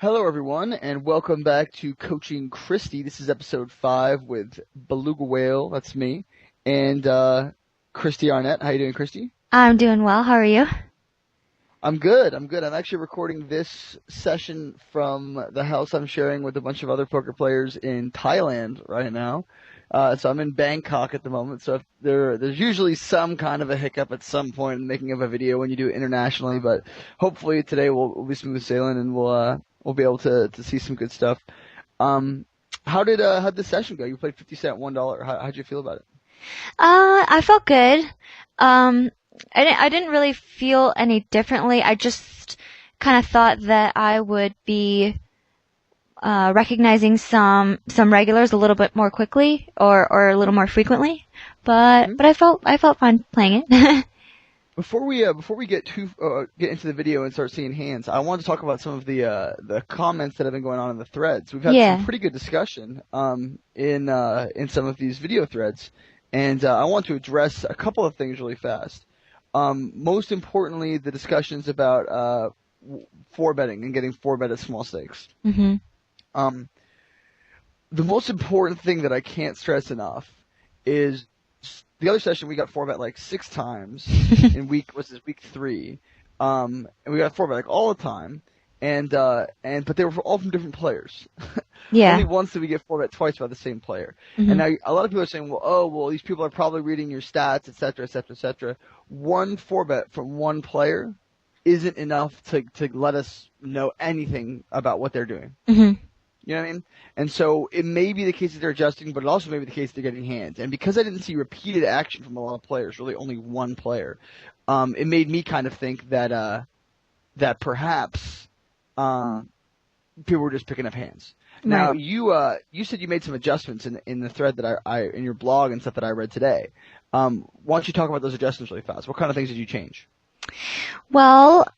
Hello, everyone, and welcome back to Coaching Kristy. This is episode 5 with Beluga Whale, that's me, and Kristy Arnett. How you doing, Kristy? I'm doing well. How are you? I'm good. I'm actually recording this session from the house I'm sharing with a bunch of other poker players in Thailand right now. So I'm in Bangkok at the moment. So if there's usually some kind of a hiccup at some point in making of a video when you do it internationally, but hopefully today we'll be smooth sailing and we'll be able to see some good stuff. Um, how'd the session go? You played 50 cent $1. How'd you feel about it? I felt good. Um, I didn't really feel any differently. I just kind of thought that I would be recognizing some regulars a little bit more quickly or a little more frequently. But I felt fine playing it. Before we get into the video and start seeing hands, I want to talk about some of the comments that have been going on in the threads. We've had some Yeah. pretty good discussion in some of these video threads, and I want to address a couple of things really fast. Most importantly, the discussions about four betting and getting four bet at small stakes. Mhm. Um, the most important thing that I can't stress enough is the other session we got four bet like 6 times in week 3, and we got four bet like all the time, and but they were all from different players. Only Yeah. once did we get four bet twice by the same player. And Mhm. now a lot of people are saying, well, these people are probably reading your stats, et cetera, et cetera, et cetera. One four bet from one player isn't enough to let us know anything about what they're doing. Mhm. You know what I mean? And so it may be the case that they're adjusting, but it also may be the case they're getting hands. And because I didn't see repeated action from a lot of players, really only one player, it made me kind of think that perhaps people were just picking up hands. Now Right. you said you made some adjustments in the thread that I in your blog and stuff that I read today. Why don't you talk about those adjustments really fast? What kind of things did you change? Well,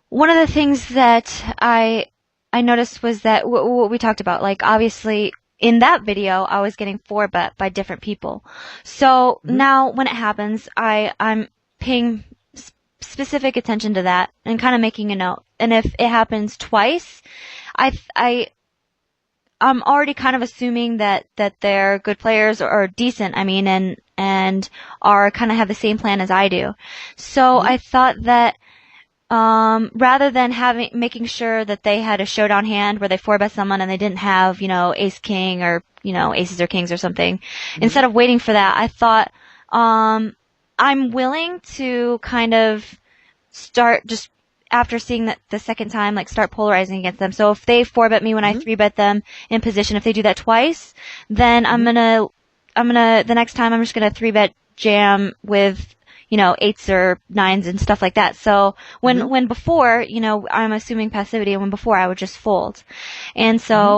one of the things that I noticed was that what we talked about, like obviously in that video, I was getting four bet by different people. So Mm-hmm. now when it happens, I'm paying specific attention to that and kind of making a note. And if it happens twice, I I'm already kind of assuming that they're good players or decent. I mean, and are kind of have the same plan as I do. So Mm-hmm. I thought that rather than making sure that they had a showdown hand where they four bet someone and they didn't have, ace king or, aces or kings or something, Mm-hmm. instead of waiting for that, I thought, I'm willing to kind of start just after seeing that the second time, like start polarizing against them. So if they four bet me when I Mm-hmm. three bet them in position, if they do that twice, then Mm-hmm. the next time I'm just gonna three bet jam with, eights or nines and stuff like that. So Mm-hmm. when before, I'm assuming passivity and when before I would just fold. And Mm-hmm.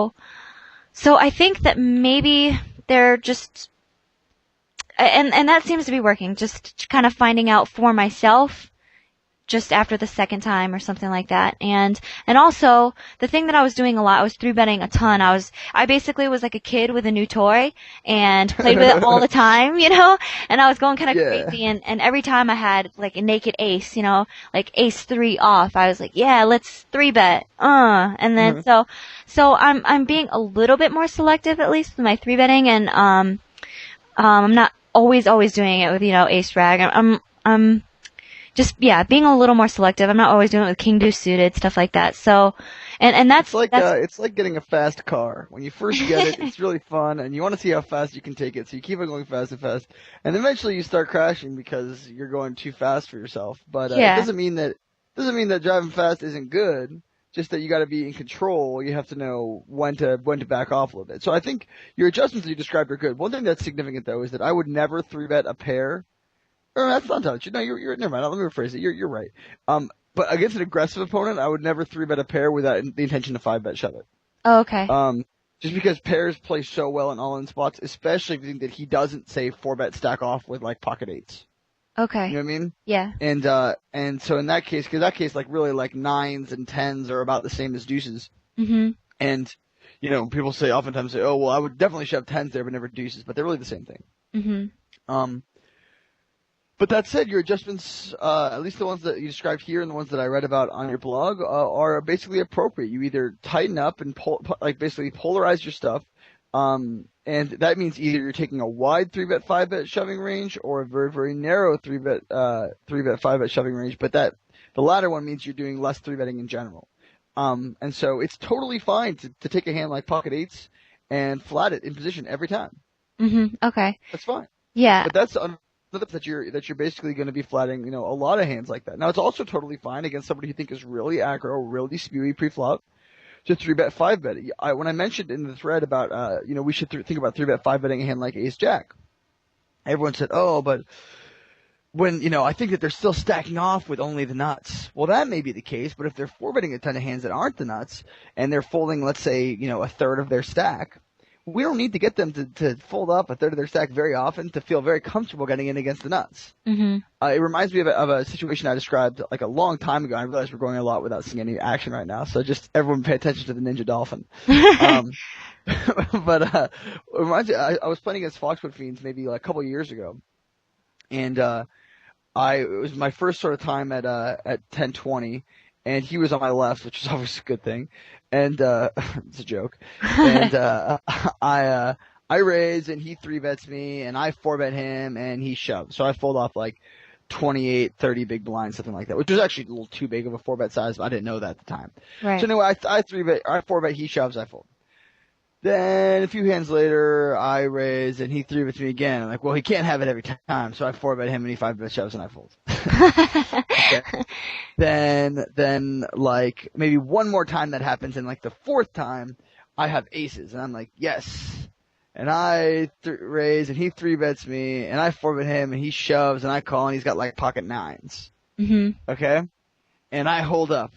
so I think that maybe they're just, and that seems to be working, just kind of finding out for myself just after the second time or something like that. And also the thing that I was doing a lot, I was three betting a ton. I basically was like a kid with a new toy and played with it all the time, and I was going kind of Yeah. crazy and every time I had like a naked ace, like ace three off, I was like, yeah, let's three bet. And then Mm-hmm. so I'm being a little bit more selective at least with my three betting and I'm not always doing it with, ace rag. I'm just yeah, being a little more selective. I'm not always doing it with king deuce suited stuff like that. So, and that's It's like getting a fast car. When you first get it, it's really fun, and you want to see how fast you can take it. So you keep on going fast and fast, and eventually you start crashing because you're going too fast for yourself. But it yeah, doesn't mean that driving fast isn't good. Just that you got to be in control. You have to know when to back off a little bit. So I think your adjustments that you described are good. One thing that's significant though is that I would never three bet a pair. Or that's not touch. No, you're never mind. Let me rephrase it. You're right. But against an aggressive opponent, I would never three bet a pair without the intention to five bet shove it. oh, okay, Just because pairs play so well in all in spots, especially if you think that he doesn't say four bet stack off with like pocket eights. You okay, know what I mean? yeah, And so in that case, because that case like really like nines and tens are about the same as deuces. mhm, And people oftentimes say, oh well, I would definitely shove tens there, but never deuces. But they're really the same thing. mhm, Um, But that said, your adjustments, at least the ones that you described here and the ones that I read about on your blog, are basically appropriate. You either tighten up and like basically polarize your stuff, and that means either you're taking a wide 3-bet, 5-bet shoving range or a very, very narrow 3-bet, 5-bet shoving range. But the latter one means you're doing less 3-betting in general. And so it's totally fine to take a hand like pocket eights and flat it in position every time. Okay. That's fine. Yeah. But that's that you're basically going to be flatting, a lot of hands like that. Now it's also totally fine against somebody you think is really aggro, really spewy pre-flop to 3-bet, 5-bet. When I mentioned in the thread about, we should think about 3-bet, 5-betting a hand like Ace Jack. Everyone said, oh, but when, I think that they're still stacking off with only the nuts. Well, that may be the case, but if they're 4-betting a ton of hands that aren't the nuts and they're folding, let's say, a third of their stack, we don't need to get them to fold up a third of their stack very often to feel very comfortable getting in against the nuts. It reminds me of a situation I described like a long time ago. I realize we're going a lot without seeing any action right now, so just everyone pay attention to the Ninja Dolphin. But it reminds me, I was playing against Foxwood Fiends maybe like a couple of years ago, and it was my first sort of time at 10-20, and he was on my left, which is always a good thing. And it's a joke. And I raise and he 3-bets me, and I 4-bet him, and he shoves. So I fold off like 28, 30 big blinds, something like that, which was actually a little too big of a 4-bet size, but I didn't know that at the time. Right. So anyway, I 4-bet, he shoves, I fold. Then a few hands later, I raise and he 3-bets me again. I'm like, well, he can't have it every time, so I 4-bet him and he 5-bet shoves and I fold. Okay. Then like maybe one more time that happens, and like the fourth time, I have aces, and I'm like, yes. And I raise and he 3-bets me, and I 4-bet him and he shoves and I call and he's got like pocket nines. Okay, and I hold up,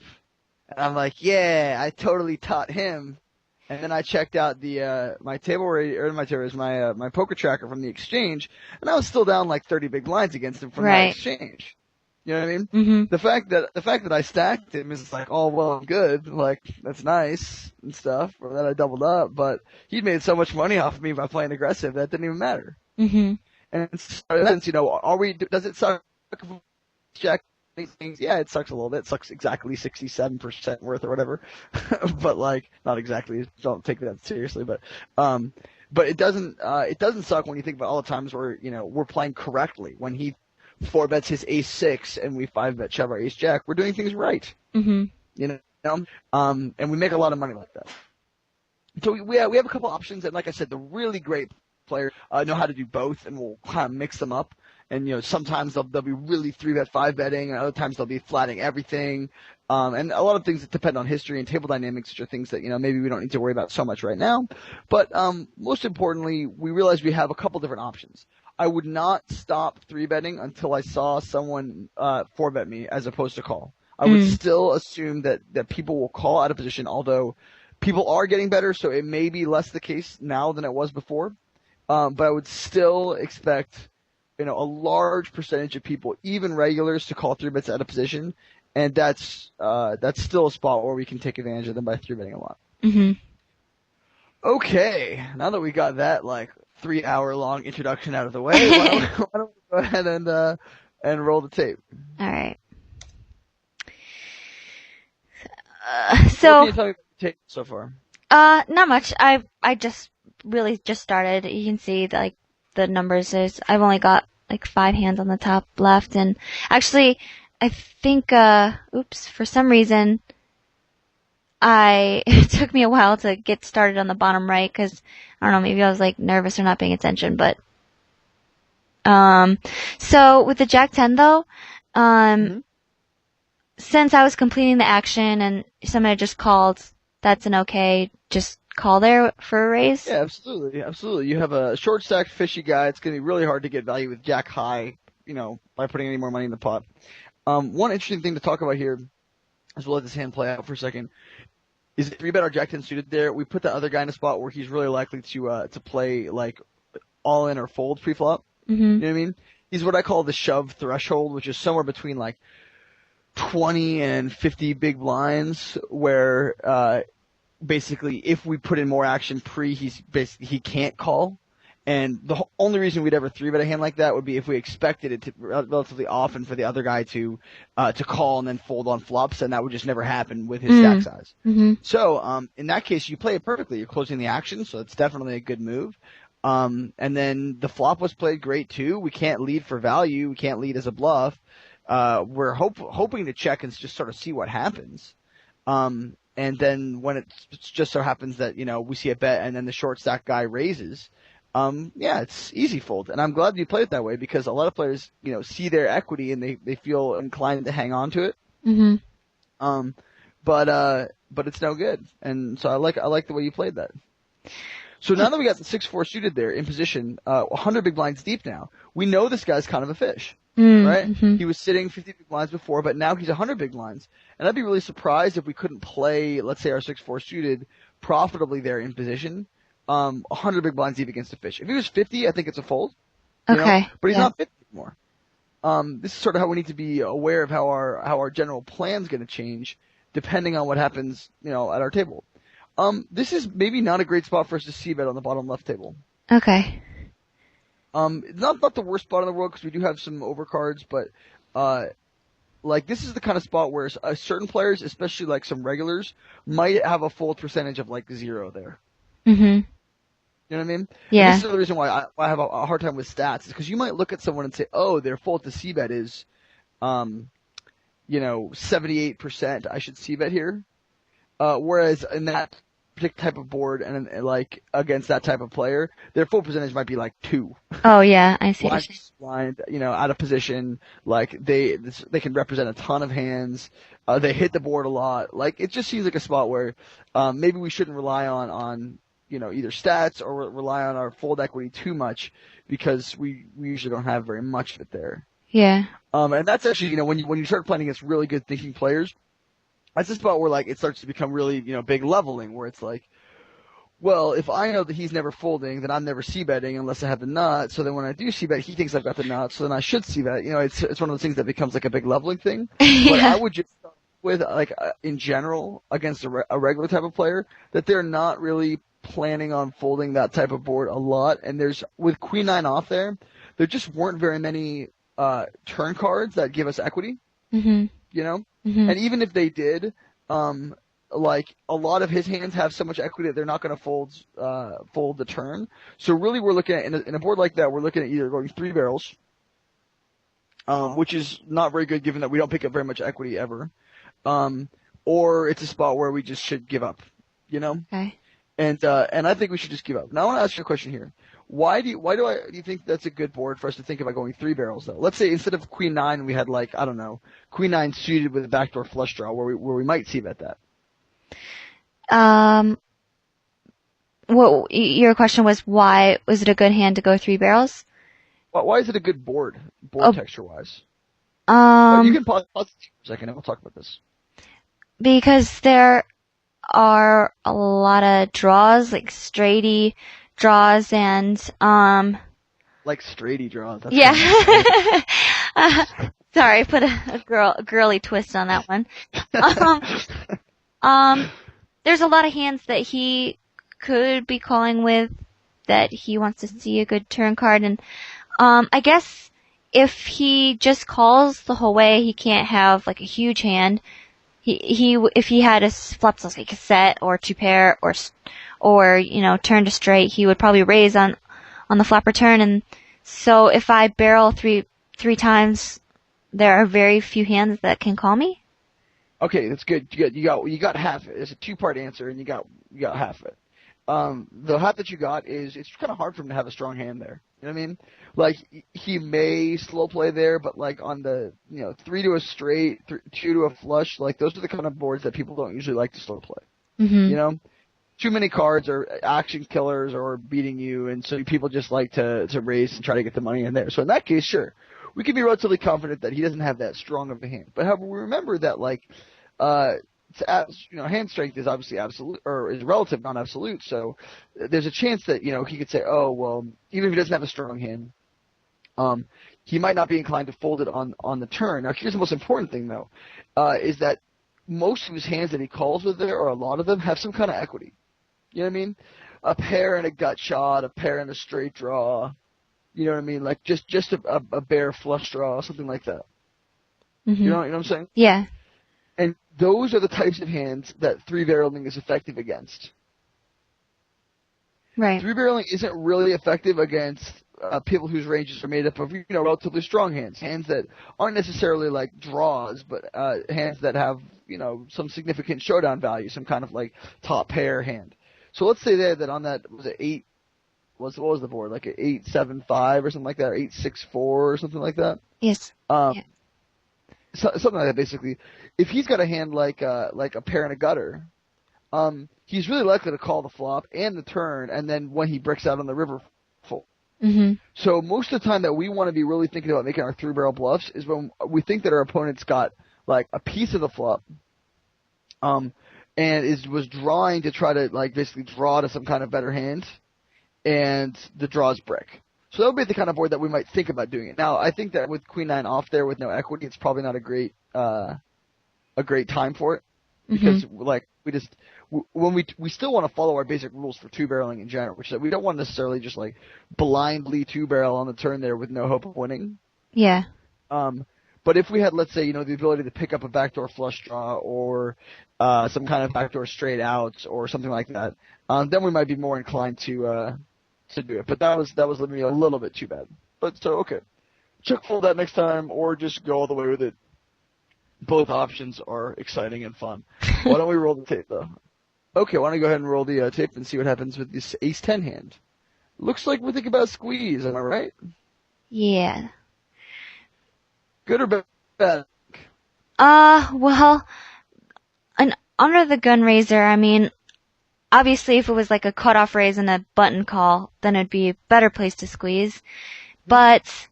and I'm like, yeah, I totally taught him. And then I checked out my my poker tracker from the exchange, and I was still down like 30 big blinds against him from that exchange. You know what I mean? The fact that I stacked him is like, oh well, good, like that's nice and stuff, or that I doubled up, but he made so much money off of me by playing aggressive that didn't even matter. And since does it suck? Jack things, yeah, it sucks a little bit. It sucks exactly 67% worth or whatever, but like not exactly. Don't take that seriously, but it doesn't suck when you think about all the times where we're playing correctly. When he 4-bets his ace 6 and we 5-bet shove our ace jack, we're doing things right. And we make a lot of money like that. So we have a couple options, and like I said, the really great players know how to do both, and we'll kind of mix them up. And sometimes they'll be really 3-bet, 5-betting, and other times they'll be flatting everything. And a lot of things that depend on history and table dynamics, which are things that maybe we don't need to worry about so much right now. But most importantly, we realize we have a couple different options. I would not stop 3-betting until I saw someone 4-bet me as opposed to call. I would still assume that people will call out of position, although people are getting better, so it may be less the case now than it was before. But I would still expect a large percentage of people, even regulars, to call 3-bets out of position, and that's still a spot where we can take advantage of them by 3-betting a lot. Okay, now that we got that like 3-hour-long introduction out of the way, why don't we go ahead and roll the tape? All right. What can you tell me about the tape so far? Not much. I just started. You can see like the numbers. I've only got like 5 hands on the top left, and actually, I think for some reason, it took me a while to get started on the bottom right because I don't know, maybe I was like nervous or not paying attention, but so with the Jack 10 though, since I was completing the action and somebody just called, that's an okay, just call there for a raise? Yeah, absolutely. You have a short stacked fishy guy. It's going to be really hard to get value with Jack high, by putting any more money in the pot. One interesting thing to talk about here, as we'll let this hand play out for a second, is 3-bet our Jack 10 suited there. We put the other guy in a spot where he's really likely to play like all in or fold pre-flop. You know what I mean? He's what I call the shove threshold, which is somewhere between like 20 and 50 big blinds, where basically if we put in more action he can't call, And the only reason we'd ever 3-bet a hand like that would be if we expected it to relatively often for the other guy to call and then fold on flops, and that would just never happen with his stack size. Mm-hmm. So in that case, you play it perfectly. You're closing the action, so it's definitely a good move. And then the flop was played great too. We can't lead for value. We can't lead as a bluff. We're hoping to check and just sort of see what happens. And then when it just so happens that, we see a bet and then the short stack guy raises, yeah, it's easy fold. And I'm glad you played it that way because a lot of players, see their equity and they feel inclined to hang on to it. Mm-hmm. But it's no good. And so I like the way you played that. So now that we got the 6-4 suited there in position, 100 big blinds deep now, we know this guy's kind of a fish. Right? Mm-hmm. He was sitting 50 big blinds before, but now he's 100 big blinds. And I'd be really surprised if we couldn't play, let's say, our 6-4 suited profitably there in position, 100 big blinds deep against a fish. If he was 50, I think it's a fold. Okay. But he's not 50 anymore. This is sort of how we need to be aware of how our general plan's going to change depending on what happens, at our table. This is maybe not a great spot for us to c-bet on the bottom left table. Okay. Not the worst spot in the world because we do have some overcards, but this is the kind of spot where certain players, especially like some regulars, might have a fold percentage of like 0 there. Mm-hmm. You know what I mean? Yeah. And this is the reason why I have a hard time with stats, is because you might look at someone and say, oh, their fold to c-bet is, 78%. I should c-bet here. Whereas in that particular type of board and like against that type of player, their full percentage might be like 2. Oh yeah, I see. Blind, out of position. Like they can represent a ton of hands. They hit the board a lot. Like it just seems like a spot where maybe we shouldn't rely on either stats or rely on our fold equity too much because we usually don't have very much of it there. Yeah. And that's actually when you start playing against really good thinking players, that's a spot where like it starts to become really big leveling, where it's like, well, if I know that he's never folding, then I'm never c-betting unless I have the nut. So then when I do c-bet, he thinks I've got the nut, so then I should c-bet. It's one of those things that becomes like a big leveling thing. Yeah. But I would just start with in general against a regular type of player that they're not really planning on folding that type of board a lot. And with Queen 9 off there just weren't very many turn cards that give us equity. Mm-hmm. Mm-hmm. And even if they did, like a lot of his hands have so much equity that they're not going to fold the turn. So really, we're looking at in a board like that, we're looking at either going 3 barrels, which is not very good given that we don't pick up very much equity ever, or it's a spot where we just should give up. Okay. And I think we should just give up. Now I want to ask you a question here. Why do you think that's a good board for us to think about going 3 barrels though? Let's say instead of Queen 9 we had like, I don't know, Queen 9 suited with a backdoor flush draw where we might c-bet that. What your question was, why was it a good hand to go 3 barrels? Why is it a good board texture wise? You can pause for a second and we'll talk about this. Because there are a lot of draws, like straighty draws and like straighty draws. That's yeah. Sorry, put a girly twist on that one. There's a lot of hands that he could be calling with that he wants to see a good turn card, and I guess if he just calls the whole way, he can't have like a huge hand. If he had a flop like a cassette or 2 pair or turn to straight, he would probably raise on the flop return. And so if I barrel three times, there are very few hands that can call me. Okay, that's good. You got half of it. It's a 2-part answer, and you got half of it. The half that you got is it's kind of hard for him to have a strong hand there. You know what I mean? Like he may slow play there, but like on the 3 to a straight, 2 to a flush, like those are the kind of boards that people don't usually like to slow play. Mm-hmm. Too many cards are action killers or beating you, and so people just like to raise and try to get the money in there. So in that case, sure, we can be relatively confident that he doesn't have that strong of a hand. But however, we remember that hand strength is obviously absolute or is relative, not absolute. So there's a chance that he could say, oh well, even if he doesn't have a strong hand, he might not be inclined to fold it on the turn. Now here's the most important thing though, is that most of his hands that he calls with there, or a lot of them, have some kind of equity. You know what I mean? a pair and a gut shot, a pair and a straight draw. You know what I mean? Like just a bare flush draw, something like that. Mhm. You know what I'm saying? Yeah. And those are the types of hands that three-barreling is effective against. Right. Three-barreling isn't really effective against people whose ranges are made up of, relatively strong hands. Hands that aren't necessarily like draws, but hands that have, some significant showdown value, some kind of like top pair hand. So let's say there that on that, was it 8, what was the board? Like an 8-7-5 or something like that, or 8-6-4 or something like that? Yes. Yeah. Something like that, basically. If he's got a hand like a pair and a gutter, he's really likely to call the flop and the turn, and then when he bricks out on the river, fold. Mhm. So most of the time that we want to be really thinking about making our three-barrel bluffs is when we think that our opponent's got like a piece of the flop, and was drawing to try to like basically draw to some kind of better hand, and the draws brick. So that would be the kind of board that we might think about doing it. Now, I think that with Queen 9 off there with no equity, it's probably not a great time for it, because like we still want to follow our basic rules for two-barreling in general, which is that we don't want to necessarily just like blindly two-barrel on the turn there with no hope of winning. Yeah. But if we had, let's say, the ability to pick up a backdoor flush draw or some kind of backdoor straight outs or something like that, then we might be more inclined to do it. But that was maybe a little bit too bad. But so okay, check fold that next time, or just go all the way with it. Both options are exciting and fun. Why don't we roll the tape though? Okay, why don't you go ahead and roll the tape and see what happens with this ace-10 hand. Looks like we're thinking about squeeze, am I right? Yeah. Good or bad? Well, an under the gun raiser, I mean, obviously if it was like a cutoff raise and a button call, then it'd be a better place to squeeze. But,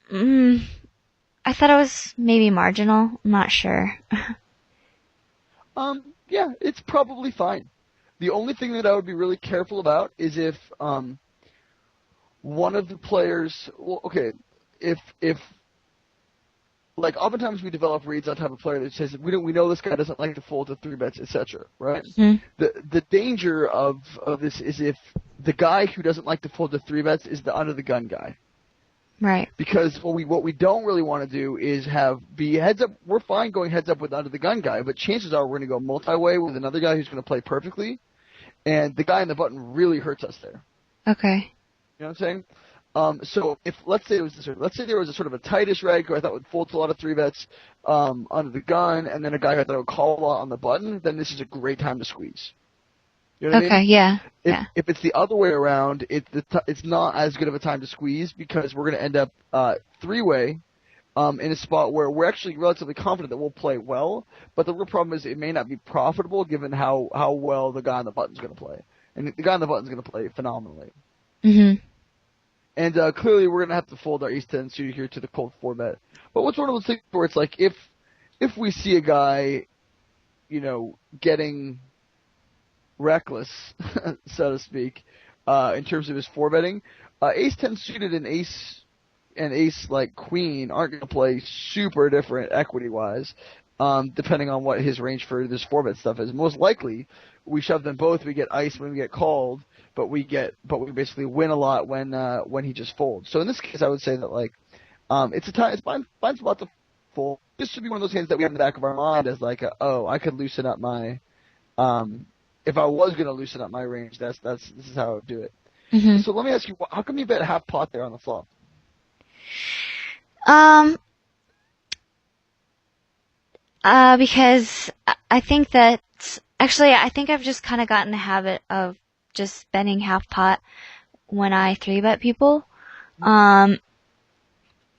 I thought it was maybe marginal. I'm not sure. Yeah, it's probably fine. The only thing that I would be really careful about is if one of the players, well, okay, if like oftentimes we develop reads on type of player that says we know this guy doesn't like to fold to three bets, etc. Right? The danger of this is if the guy who doesn't like to fold to three bets is the under the gun guy. Right. Because what we don't really want to do is be heads up. We're fine going heads up with under the gun guy, but chances are we're going to go multi-way with another guy who's going to play perfectly, and the guy in the button really hurts us there. Okay. You know what I'm saying? So if let's say there was a sort of a tightish reg who I thought would fold to a lot of three bets under the gun, and then a guy who I thought would call a lot on the button, then this is a great time to squeeze. You know what I mean? Yeah. If it's the other way around, it's not as good of a time to squeeze because we're going to end up three-way in a spot where we're actually relatively confident that we'll play well, but the real problem is it may not be profitable given how well the guy on the button's going to play. And the guy on the button's going to play phenomenally. Mhm. And clearly we're going to have to fold our ace-10 suited here to the cold 4-bet. But what's one of those things where it's like if we see a guy, getting reckless, so to speak, in terms of his 4-betting, ace-10 suited and ace like queen aren't going to play super different equity-wise, depending on what his range for this 4-bet stuff is. Most likely, we shove them both, we get ice when we get called, but we basically win a lot when he just folds. So in this case, I would say that like it's fine spot to fold. This should be one of those hands that we have in the back of our mind as like I could loosen up my if I was going to loosen up my range, this is how I would do it. Mhm. So let me ask you, how come you bet half pot there on the flop? Because I think that actually I think I've just kind of gotten the habit of just betting half pot when I three bet people.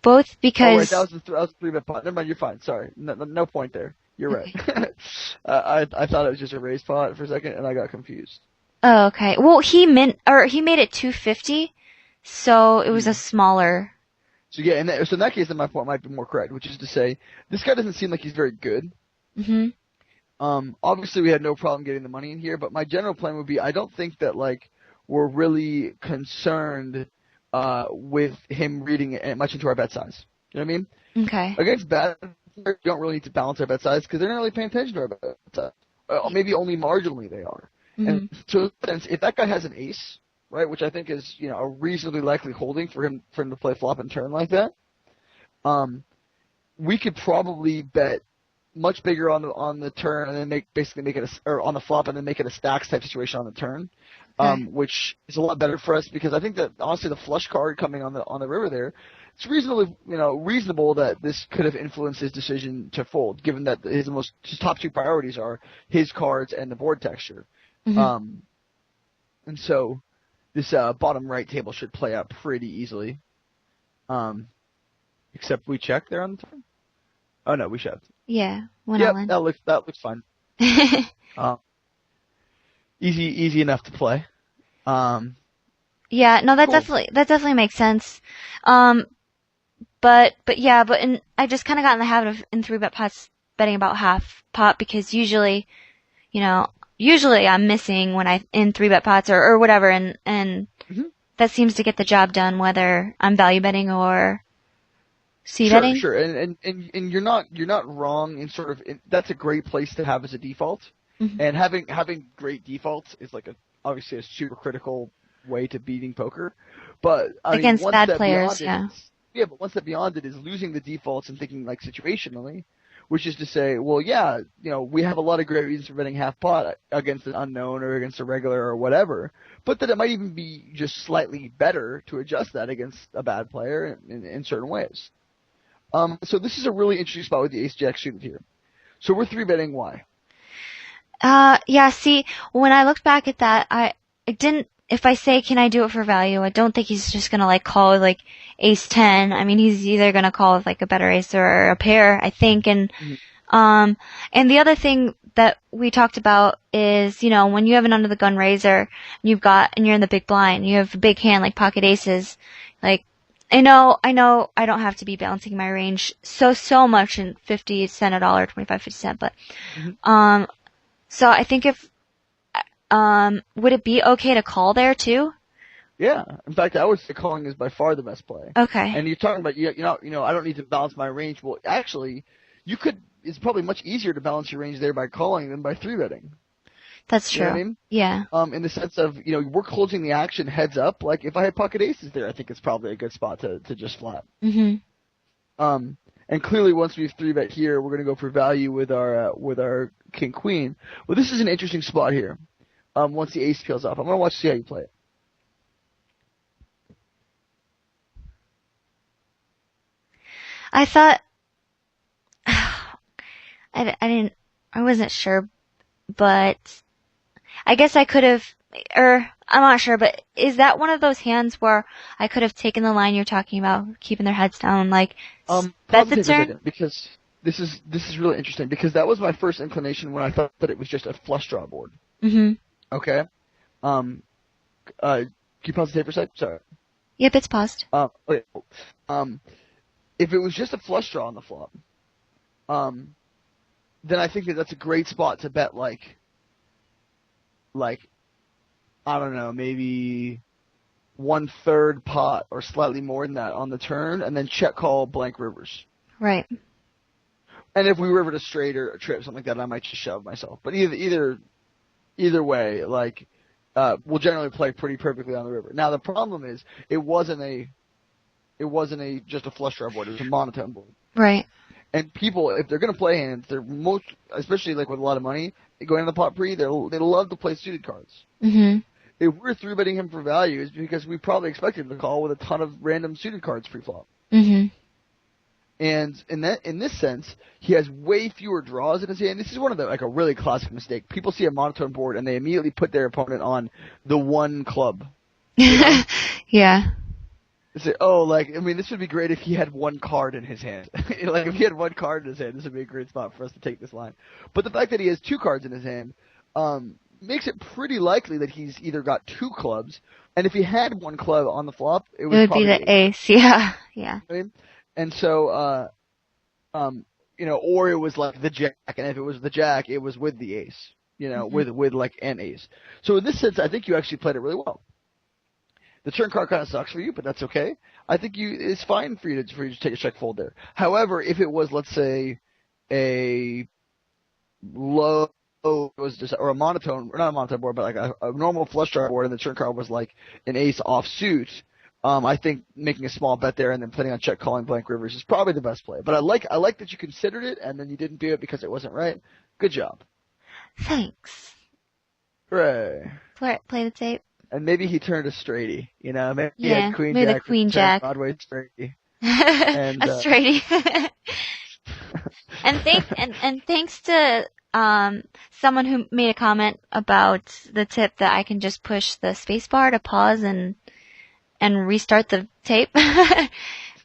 Both because Oh, right, that was a 3-bet pot. Never mind, you're fine. Sorry, no point there. You're right. I thought it was just a raised pot for a second, and I got confused. Oh, okay. Well, he made it 250, so it was a smaller. So yeah, so in that case, then my point might be more correct, which is to say, this guy doesn't seem like he's very good. Mhm. Obviously we had no problem getting the money in here, but my general plan would be I don't think that like we're really concerned with him reading much into our bet size. You know what I mean? Okay. Against bad players, we don't really need to balance our bet size because they're not really paying attention to our bet size. Maybe only marginally they are. And Hmm. so if that guy has an ace, right, which I think is, a reasonably likely holding for him to play flop and turn like that, um, we could probably bet much bigger on the turn and then make it or on the flop and then make it a stacks type situation on the turn, Okay. which is a lot better for us because I think that honestly the flush card coming on the river there, it's reasonably reasonable that this could have influenced his decision to fold, given that his top two priorities are his cards and the board texture, Hmm. um, and so this bottom right table should play out pretty easily, except we check there on the turn. Oh no, we shoved. Yeah, went all Yep, in. that looks fine. Uh, easy enough to play. Um, Yeah, no, cool. that definitely makes sense. Um, but yeah, I just kind of got in the habit of in 3-bet pots betting about half pot because you know, usually I'm missing when I in 3-bet pots or whatever, and Hmm. that seems to get the job done whether I'm value betting or c Sure, betting. sure, and you're not wrong in sort of that's a great place to have as a default, Hmm. and having great defaults is like obviously a super critical way to beating poker, but I mean Against one bad step players, beyond it yeah. is yeah, but one step beyond it is losing the defaults and thinking like situationally, which is to say, well, yeah, we have a lot of great reasons for betting half pot against an unknown or against a regular or whatever, but that it might even be just slightly better to adjust that against a bad player in certain ways. So this is a really interesting spot with the ace jack suited here. So we're three betting why? Yeah, see, when I looked back at that, I didn't, if I say, can I do it for value, I don't think he's just gonna like call with like ace 10. I mean, he's either gonna call with like a better ace or a pair, I think. Mhm. Um, and the other thing that we talked about is, when you have an under the gun raiser, and you're in the big blind, you have a big hand like pocket aces, like, I know I don't have to be balancing my range so much in 50 cent a dollar, 25, 50 cent, but, Mhm. um, so I think would it be okay to call there too? Yeah. In fact, I would say calling is by far the best play. Okay. And you're talking about I don't need to balance my range. Well, actually, you could. It's probably much easier to balance your range there by calling than by three betting. That's You know what I true. mean? Yeah. In the sense of we're closing the action heads up. Like if I had pocket aces there, I think it's probably a good spot to just flat. Mhm. Um, and clearly, once we've three bet here, we're going to go for value with our king queen. Well, this is an interesting spot here. Once the ace peels off, I'm going to watch see how you play it. I thought I didn't I wasn't sure, but I guess I could have, or I'm not sure, but is that one of those hands where I could have taken the line you're talking about, keeping their heads down, like bet Pause the it for a turn? second because this is really interesting because that was my first inclination when I thought that it was just a flush draw board. Mhm. Okay. Um. Can you pause the tape for a sec? Sorry. Yep, it's paused. Okay. Cool. If it was just a flush draw on the flop, um, then I think that that's a great spot to bet like I don't know, maybe 1/3 pot or slightly more than that on the turn, and then check call blank rivers. Right. And if we rivered a straight or a trip, something like that, I might just shove myself. But either way, like we'll generally play pretty perfectly on the river. Now the problem is it wasn't a just a flush draw board. It was a monotone board. Right. And people, if they're gonna play hands, they're most, especially like with a lot of money, going into the pot pre, they love to play suited cards. Mhm. If we're three betting him for value, it's because we probably expected him to call with a ton of random suited cards pre-flop. Mhm. And in this sense, he has way fewer draws in his hand. This is one of the like a really classic mistake. People see a monotone board and they immediately put their opponent on the one club. You know, Yeah. they say, "Oh, like I mean, this would be great if he had one card in his hand. Like if he had one card in his hand, this would be a great spot for us to take this line." But the fact that he has two cards in his hand makes it pretty likely that he's either got two clubs, and if he had one club on the flop, it It was would be probably the the ace. ace. Yeah. Yeah. I mean, and so or it was like the jack, and if it was the jack, it was with the ace, Mhm. with like an ace. So in this sense, I think you actually played it really well. The turn card kind of sucks for you, but that's okay. I think it's fine for you to take a check fold there. However, if it was let's say a low it was just, or a monotone, or not a monotone board, but like a normal flush draw board, and the turn card was like an ace offsuit. I think making a small bet there and then putting on check calling blank rivers is probably the best play. But I like that you considered it and then you didn't do it because it wasn't right. Good job. Thanks. Hooray. Play the tape. And maybe he turned a straighty. You know, maybe he Yeah, had queen maybe the jack, queen turned jack. Broadway straighty. A And straighty. And thanks to someone who made a comment about the tip that I can just push the spacebar to pause and restart the tape.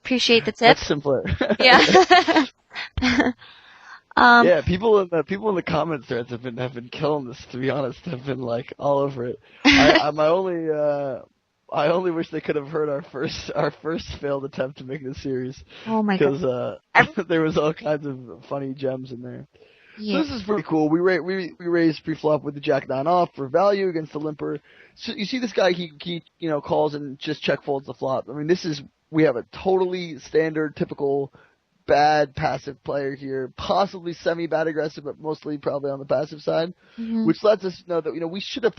Appreciate the tip. that's simpler. Yeah. Yeah, people in the comment threads have been killing this. To be honest, have been like all over it. I only wish they could have heard our first failed attempt to make this series Oh my god. because there was all kinds of funny gems in there. Yeah. So this is pretty cool. We raised pre-flop with the Jack 9 off for value against the limper. So you see this guy, he calls and just check folds the flop. I mean, we have a totally standard, typical bad passive player here, possibly semi-bad aggressive, but mostly probably on the passive side, which lets us know that, we should have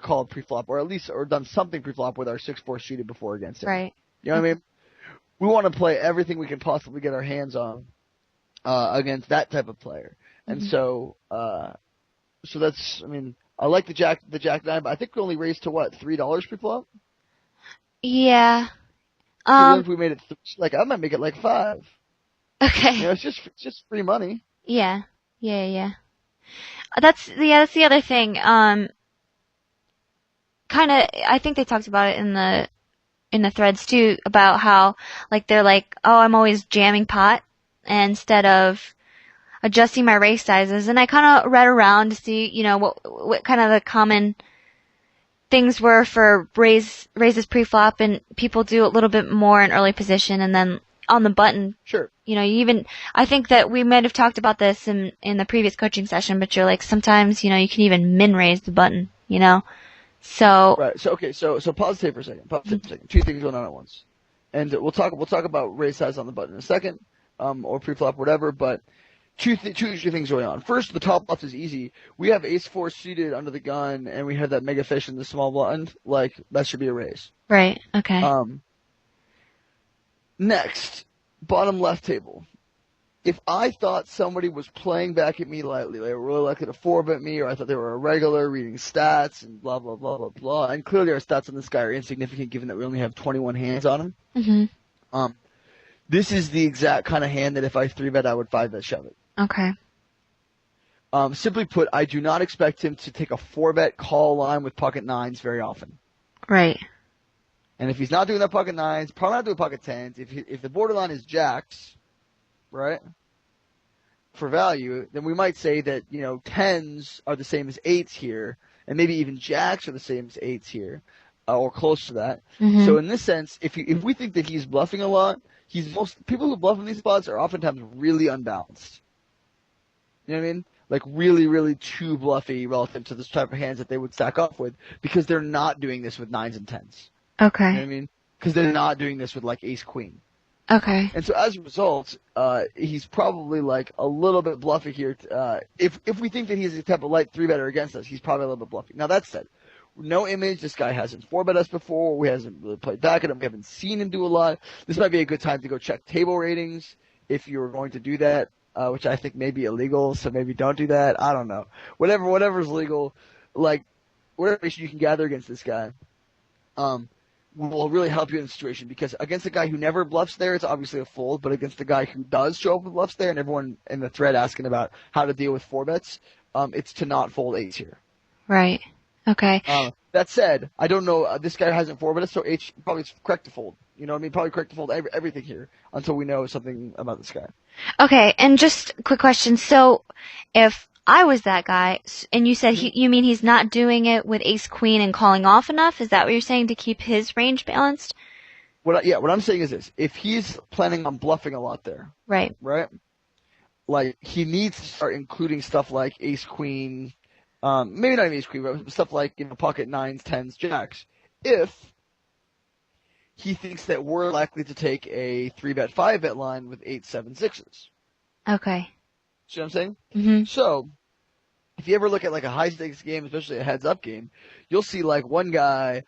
called pre-flop, or done something pre-flop with our 6-4 suited before against him. Right. You know what I mean? We want to play everything we can possibly get our hands on, against that type of player. And so that's, I mean, I like the Jack 9, but I think we only raised to what, $3 pre-flop? Yeah. If we made it, I might make it like 5. Okay. It's just free money. Yeah. That's the other thing. Kinda, I think they talked about it in the threads too, about how, they're like, oh, I'm always jamming pot instead of adjusting my raise sizes. And I kinda read around to see, what kind of the common things were for raises pre-flop, and people do a little bit more in early position, and then on the button. Sure. I think that we might have talked about this in the previous coaching session, but you're like, sometimes, you can even min raise the button, So. Right. So, okay. So pause the tape for a second. Two things going on at once. And we'll talk about raise size on the button in a second, or pre-flop, whatever, but two things going on. First, the top left is easy. We have ace-4 suited under the gun, and we have that mega fish in the small blind. That should be a raise. Right. Okay. Next, bottom left table. If I thought somebody was playing back at me lightly, they were really likely to 4-bet me, or I thought they were a regular reading stats and blah, blah, blah, blah, blah, and clearly our stats on this guy are insignificant given that we only have 21 hands on him. This is the exact kind of hand that if I 3-bet, I would 5-bet shove it. Okay. Simply put, I do not expect him to take a 4-bet call line with pocket 9s very often. Right. And if he's not doing that pocket 9s, probably not doing pocket 10s. If the borderline is jacks, right, for value, then we might say that, 10s are the same as 8s here, and maybe even jacks are the same as 8s here, or close to that. So in this sense, if we think that he's bluffing a lot, people who bluff in these spots are oftentimes really unbalanced. You know what I mean? Really, really too bluffy relative to this type of hands that they would stack off with, because they're not doing this with 9s and 10s. Okay. You know what I mean? Because they're not doing this with ace-queen. Okay. And so as a result, he's probably a little bit bluffy here. If we think that he's a type of light 3-better against us, he's probably a little bit bluffy. Now that said, no image. This guy hasn't 4-bet us before. We hasn't really played back at him. We haven't seen him do a lot. This might be a good time to go check table ratings if you were going to do that, which I think may be illegal. So maybe don't do that. I don't know. Whatever's legal, whatever information you can gather against this guy, will really help you in the situation, because against a guy who never bluffs there, it's obviously a fold, but against the guy who does show up with bluffs there, and everyone in the thread asking about how to deal with 4-bets, it's to not fold 8s here. Right. Okay. That said, I don't know, this guy hasn't 4-bet us, so 8 probably is correct to fold. You know what I mean? Probably correct to fold everything here until we know something about this guy. Okay, and just a quick question. So, if I was that guy, and you said you mean he's not doing it with ace-queen and calling off enough? Is that what you're saying, to keep his range balanced? What I'm saying is this. If he's planning on bluffing a lot there. Right. Right? He needs to start including stuff like ace-queen, maybe not even ace-queen, but stuff like, pocket 9s, 10s, jacks. If he thinks that we're likely to take a 3-bet, 5-bet line with 8, 7, 6s. Okay. See what I'm saying? Mm-hmm. So, if you ever look at like a high stakes game, especially a heads up game, you'll see like one guy,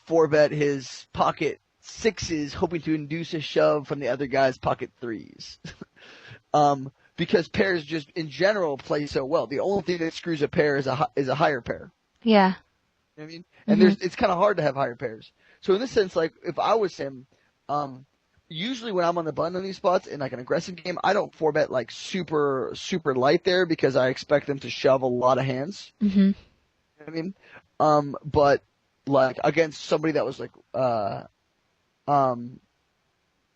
four bet his pocket sixes, hoping to induce a shove from the other guy's pocket threes. Because pairs just in general play so well. The only thing that screws a pair is a higher pair. Yeah. You know what I mean? And Mhm. it's kind of hard to have higher pairs. So in this sense, like if I was him, usually when I'm on the button on these spots in like an aggressive game, I don't four bet like super super light there because I expect them to shove a lot of hands. Mhm. You know what I mean? But like against somebody that was like um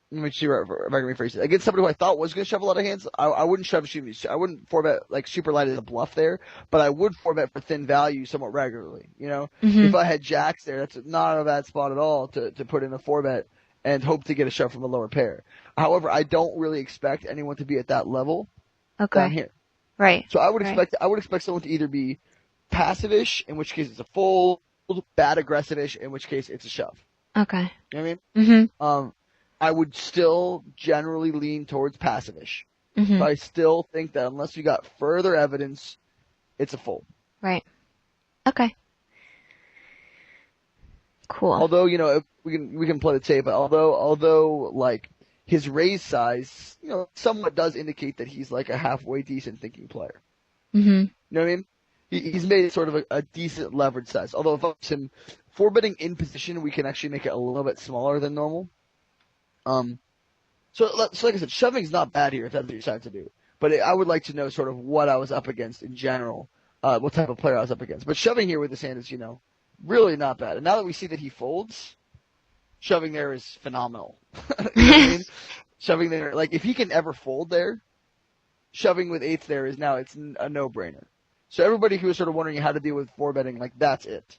let me see if I can rephrase it. Against somebody who I thought was going to shove a lot of hands, I wouldn't I wouldn't four bet like super light as a bluff there, but I would four bet for thin value somewhat regularly. If Mhm. I had jacks there, that's not a bad spot at all to put in a four bet and hope to get a shove from a lower pair. However, I don't really expect anyone to be at that level down Okay. here. Right. So Right. I would expect someone to either be passive-ish, in which case it's a fold, bad aggressive-ish, in which case it's a shove. Okay. You know what I mean? Mhm. I would still generally lean towards passive-ish. But Mhm. I still think that unless we got further evidence, it's a fold. Right. Okay. Cool. Although, if we can play the tape, but although like his raise size, somewhat does indicate that he's like a halfway decent thinking player. Mhm. You know what I mean? He's made sort of a decent leverage size. Although if it's him four betting in position, we can actually make it a little bit smaller than normal. Um, so like I said, shoving's not bad here if that's what you're trying to do. But I would like to know sort of what I was up against in general, what type of player I was up against. But shoving here with his hand is, really not bad. And now that we see that he folds, shoving there is phenomenal. You know what I mean? Shoving there, like if he can ever fold there, shoving with eights there is now it's a no-brainer. So everybody who was sort of wondering how to deal with four betting, like that's it.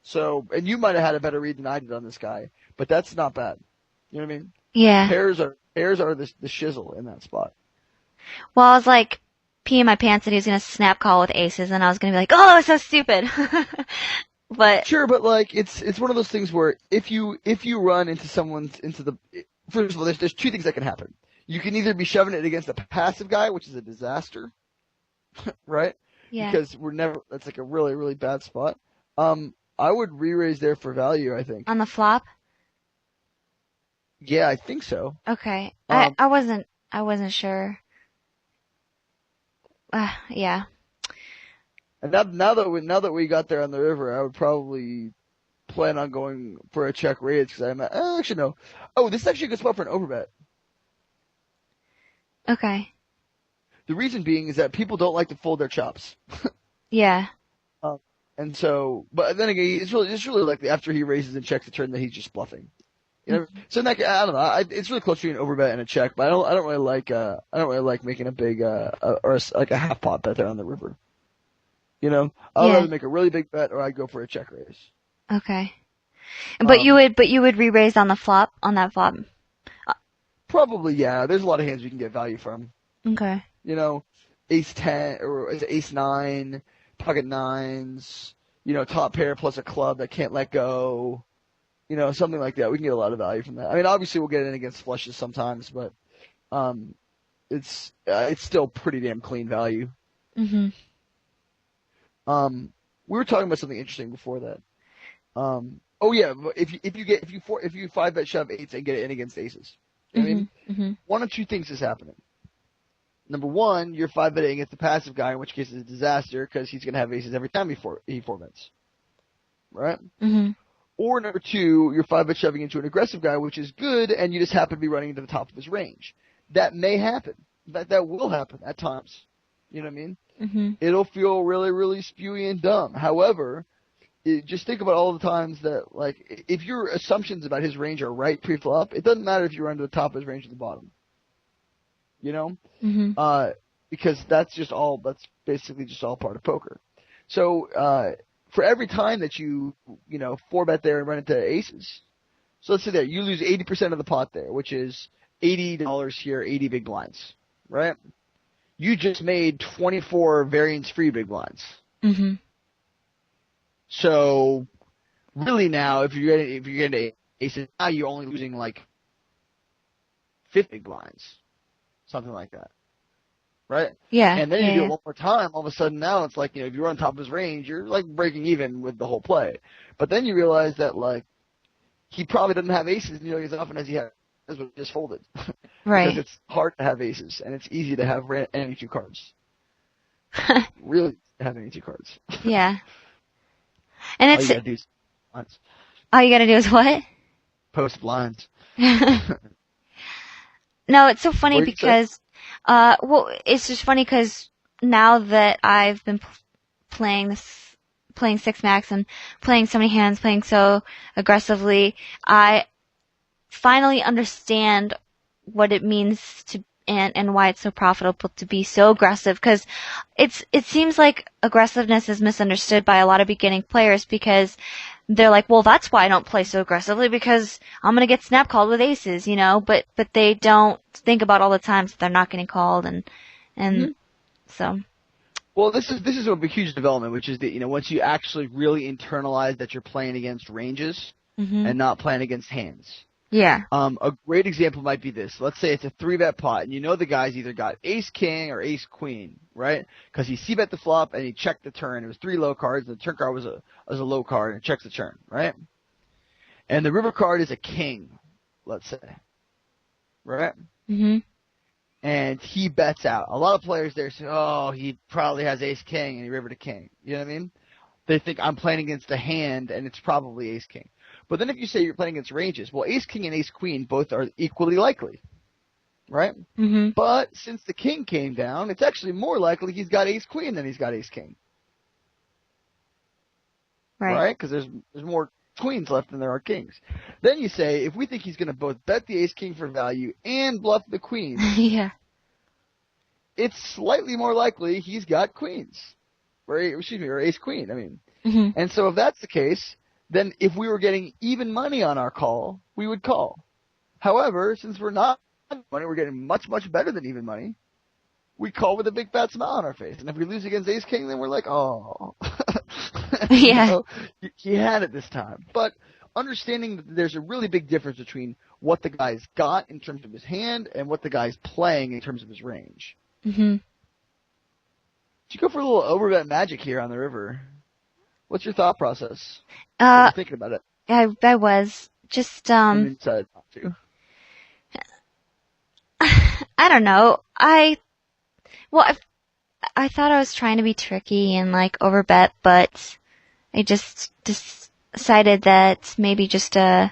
So, and you might have had a better read than I did on this guy, but that's not bad. You know what I mean? Yeah. Pairs are the shizzle in that spot. Well, I was like peeing my pants that he was gonna snap call with aces, and I was gonna be like, "Oh, that was so stupid." But Sure, but like it's one of those things where if you run into the first of all, there's two things that can happen. You can either be shoving it against a passive guy, which is a disaster, right? yeah, Because that's like a really really bad spot. I would re-raise there for value. I think. on the flop. Yeah, I think so. Okay. I Um, I wasn't I wasn't sure. Yeah. and now that we got there on the river, I would probably plan on going for a check raise because actually no. Oh, this is actually a good spot for an overbet. Okay. The reason being is that people don't like to fold their chops. Yeah. Um, and so, but then again, it's really likely after he raises and checks the turn that he's just bluffing. So in that case, I don't know. It's really close to an overbet and a check, but I don't really like making a big like a half pot bet there on the river. I'd Yeah. rather make a really big bet or I'd go for a check raise. Okay. But Um, you would re-raise on the flop on that flop. Uh, Probably yeah. There's a lot of hands we can get value from. Okay. You know, ace 10 or is it ace 9, pocket nines, top pair plus a club that can't let go, something like that. We can get a lot of value from that. I mean, obviously we'll get in against flushes sometimes, but um, it's still pretty damn clean value. Mhm. We were talking about something interesting before that. Oh yeah, but if you five bet shove eights and get it in against aces, you know what I mean? Mhm. Mhm. One of two things is happening. Number one, you're five betting against the passive guy, in which case it's a disaster because he's gonna have aces every time he four bets, right? Mhm. Or number two, you're five bet shoving into an aggressive guy, which is good, and you just happen to be running into the top of his range. That may happen. That will happen at times. You know what I mean? Mhm. It'll feel really, really spewy and dumb. However, just think about all the times that, like, if your assumptions about his range are right pre-flop, it doesn't matter if you run to the top of his range or the bottom. You know? Mhm. Because that's basically just all part of poker. So, for every time that you four bet there and run into aces, so let's say that you lose 80% of the pot there, which is $80 here, 80 big blinds, right? You just made 24 variance-free big blinds. Mhm. So really now, if you're getting aces, now you're only losing like 50 blinds, something like that, right? Yeah, And then you yeah, do it yeah. one more time, all of a sudden now it's like, if you're on top of his range, you're like breaking even with the whole play. But then you realize that like he probably doesn't have aces nearly as often as he has when he just folded. Because Right. it's hard to have aces and it's easy to have any two cards. Really easy to have any two cards. Yeah. And All you it's gotta do is blinds. all you gotta do is what? Post blinds. No, it's so funny What did you say? because, well, it's just funny because now that I've been playing this, playing six max and playing so many hands, playing so aggressively, I finally understand what it means to and why it's so profitable to be so aggressive because it seems like aggressiveness is misunderstood by a lot of beginning players because they're like, well, that's why I don't play so aggressively because I'm gonna get snap called with aces, but they don't think about all the times that they're not getting called and Hmm. so Well, this is a huge development, which is that once you actually really internalize that you're playing against ranges mhm and not playing against hands. yeah A great example might be this. Let's say it's a 3-bet pot, and the guy's either got ace king or ace queen, right? Because he c-bet the flop and he checked the turn. It was 3 low cards, and the turn card was a low card, and it checks the turn, right? And the river card is a king, let's say, right? mhm And he bets out. A lot of players there say, oh, he probably has ace king and he rivered a king. You know what I mean? They think I'm playing against a hand and it's probably ace king. But then if you say you're playing against ranges, well, ace king and ace queen both are equally likely, right? mhm But since the king came down, it's actually more likely he's got ace queen than he's got ace king, right right? Because there's more queens left than there are kings. Then you say if we think he's going to both bet the ace king for value and bluff the queens, yeah it's slightly more likely he's got queens, or ace queen. I mean, mhm and so if that's the case, then if we were getting even money on our call, we would call. However, since we're not money, we're getting much better than even money. We call with a big fat smile on our face, and if we lose against ace king, then we're like, oh, yeah he had it this time. But understanding that there's a really big difference between what the guy's got in terms of his hand and what the guy's playing in terms of his range. mhm You go for a little overbet magic here on the river. What's your thought process when uh you're thinking about it? I was just And then decided not to. I don't know. Well, I thought I was trying to be tricky and like overbet, but I just decided that maybe just a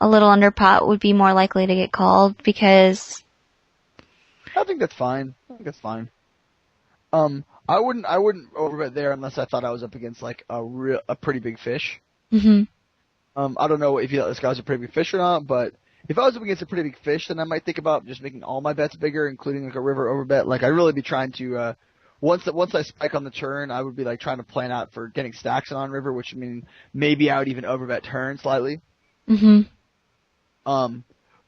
little under pot would be more likely to get called because I think that's fine. I think that's fine. I wouldn't overbet there unless I thought I was up against like a pretty big fish. mhm I don't know if you thought this guy was a pretty big fish or not, but if I was up against a pretty big fish, then I might think about just making all my bets bigger, including like a river overbet. Like I'd really be trying to once I spike on the turn, I would be like trying to plan out for getting stacks on river, which would mean maybe I would even overbet turn slightly. mhm Um,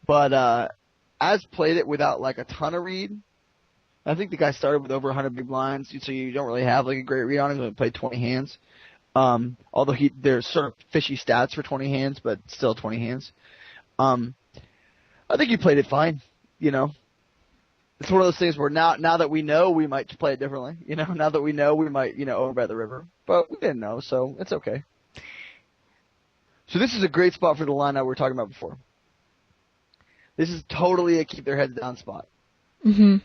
but as played it without like a ton of read. I think the guy started with over 100 big blinds, so you don't really have like a great read on him. He only played 20 hands. Although there's sort of fishy stats for 20 hands, but still 20 hands. Um, I think he played it fine. It's one of those things where now that we know, we might play it differently. Now that we know, we might overbet the river, but we didn't know, so it's okay. So this is a great spot for the line that we were talking about before. This is totally a keep their heads down spot. mhm.